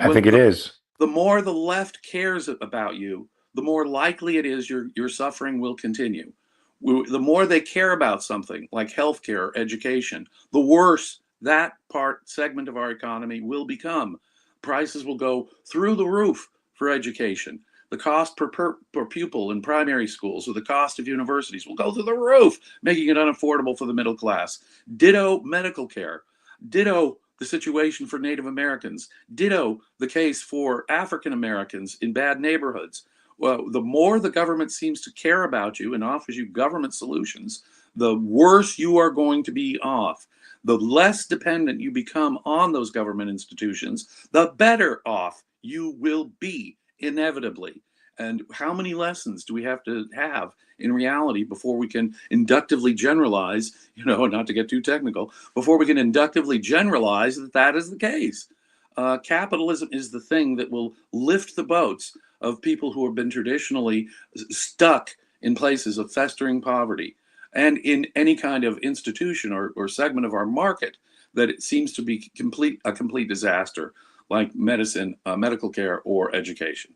I think it is. The more the left cares about you, the more likely it is your suffering will continue. The more they care about something like healthcare, education, the worse that segment of our economy will become. Prices will go through the roof for education. The cost per pupil in primary schools, or the cost of universities, will go through the roof, making it unaffordable for the middle class. Ditto medical care. Ditto the situation for Native Americans. Ditto the case for African Americans in bad neighborhoods. Well, the more the government seems to care about you and offers you government solutions, the worse you are going to be off. The less dependent you become on those government institutions, the better off you will be, inevitably. And how many lessons do we have to have in reality before we can inductively generalize, not to get too technical, before we can inductively generalize that is the case? Capitalism is the thing that will lift the boats of people who have been traditionally stuck in places of festering poverty, and in any kind of institution or segment of our market that it seems to be a complete disaster, like medicine, medical care, or education.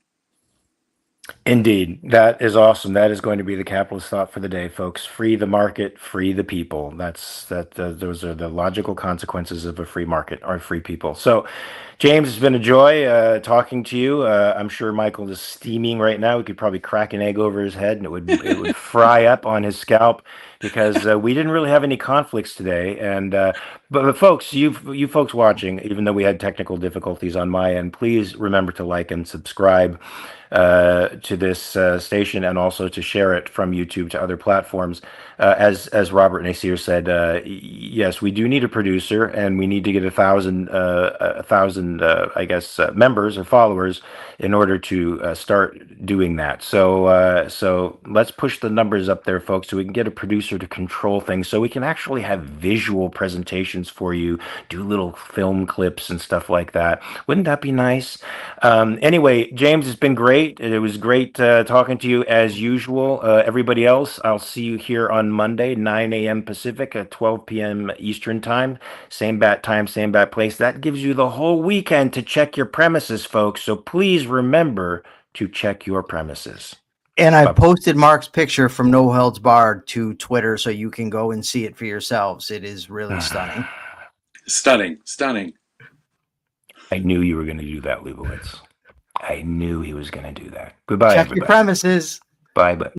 Indeed, that is awesome. That is going to be the capitalist thought for the day, folks. Free the market, free the people. Those are the logical consequences of a free market, or free people. So, James, it's been a joy talking to you. I'm sure Michael is steaming right now. We could probably crack an egg over his head, and it would fry up on his scalp because we didn't really have any conflicts today. And but folks, you folks watching, even though we had technical difficulties on my end, please remember to like and subscribe to this station, and also to share it from YouTube to other platforms. As Robert Nasir said, yes, we do need a producer, and we need to get 1,000, I guess, members or followers in order to start doing that. So let's push the numbers up there, folks, so we can get a producer to control things, so we can actually have visual presentations for you, do little film clips and stuff like that. Wouldn't that be nice? Anyway, James, it's been great. It was great talking to you as usual. Everybody else, I'll see you here on Monday, 9 a.m. Pacific at 12 p.m. Eastern time. Same bat time, same bat place. That gives you the whole weekend to check your premises, folks. So please remember to check your premises. And I posted Mark's picture from No Holds Barred to Twitter, so you can go and see it for yourselves. It is really stunning. Stunning. I knew you were going to do that, Liebowitz. I knew he was going to do that. Goodbye, Check everybody. your premises. Bye.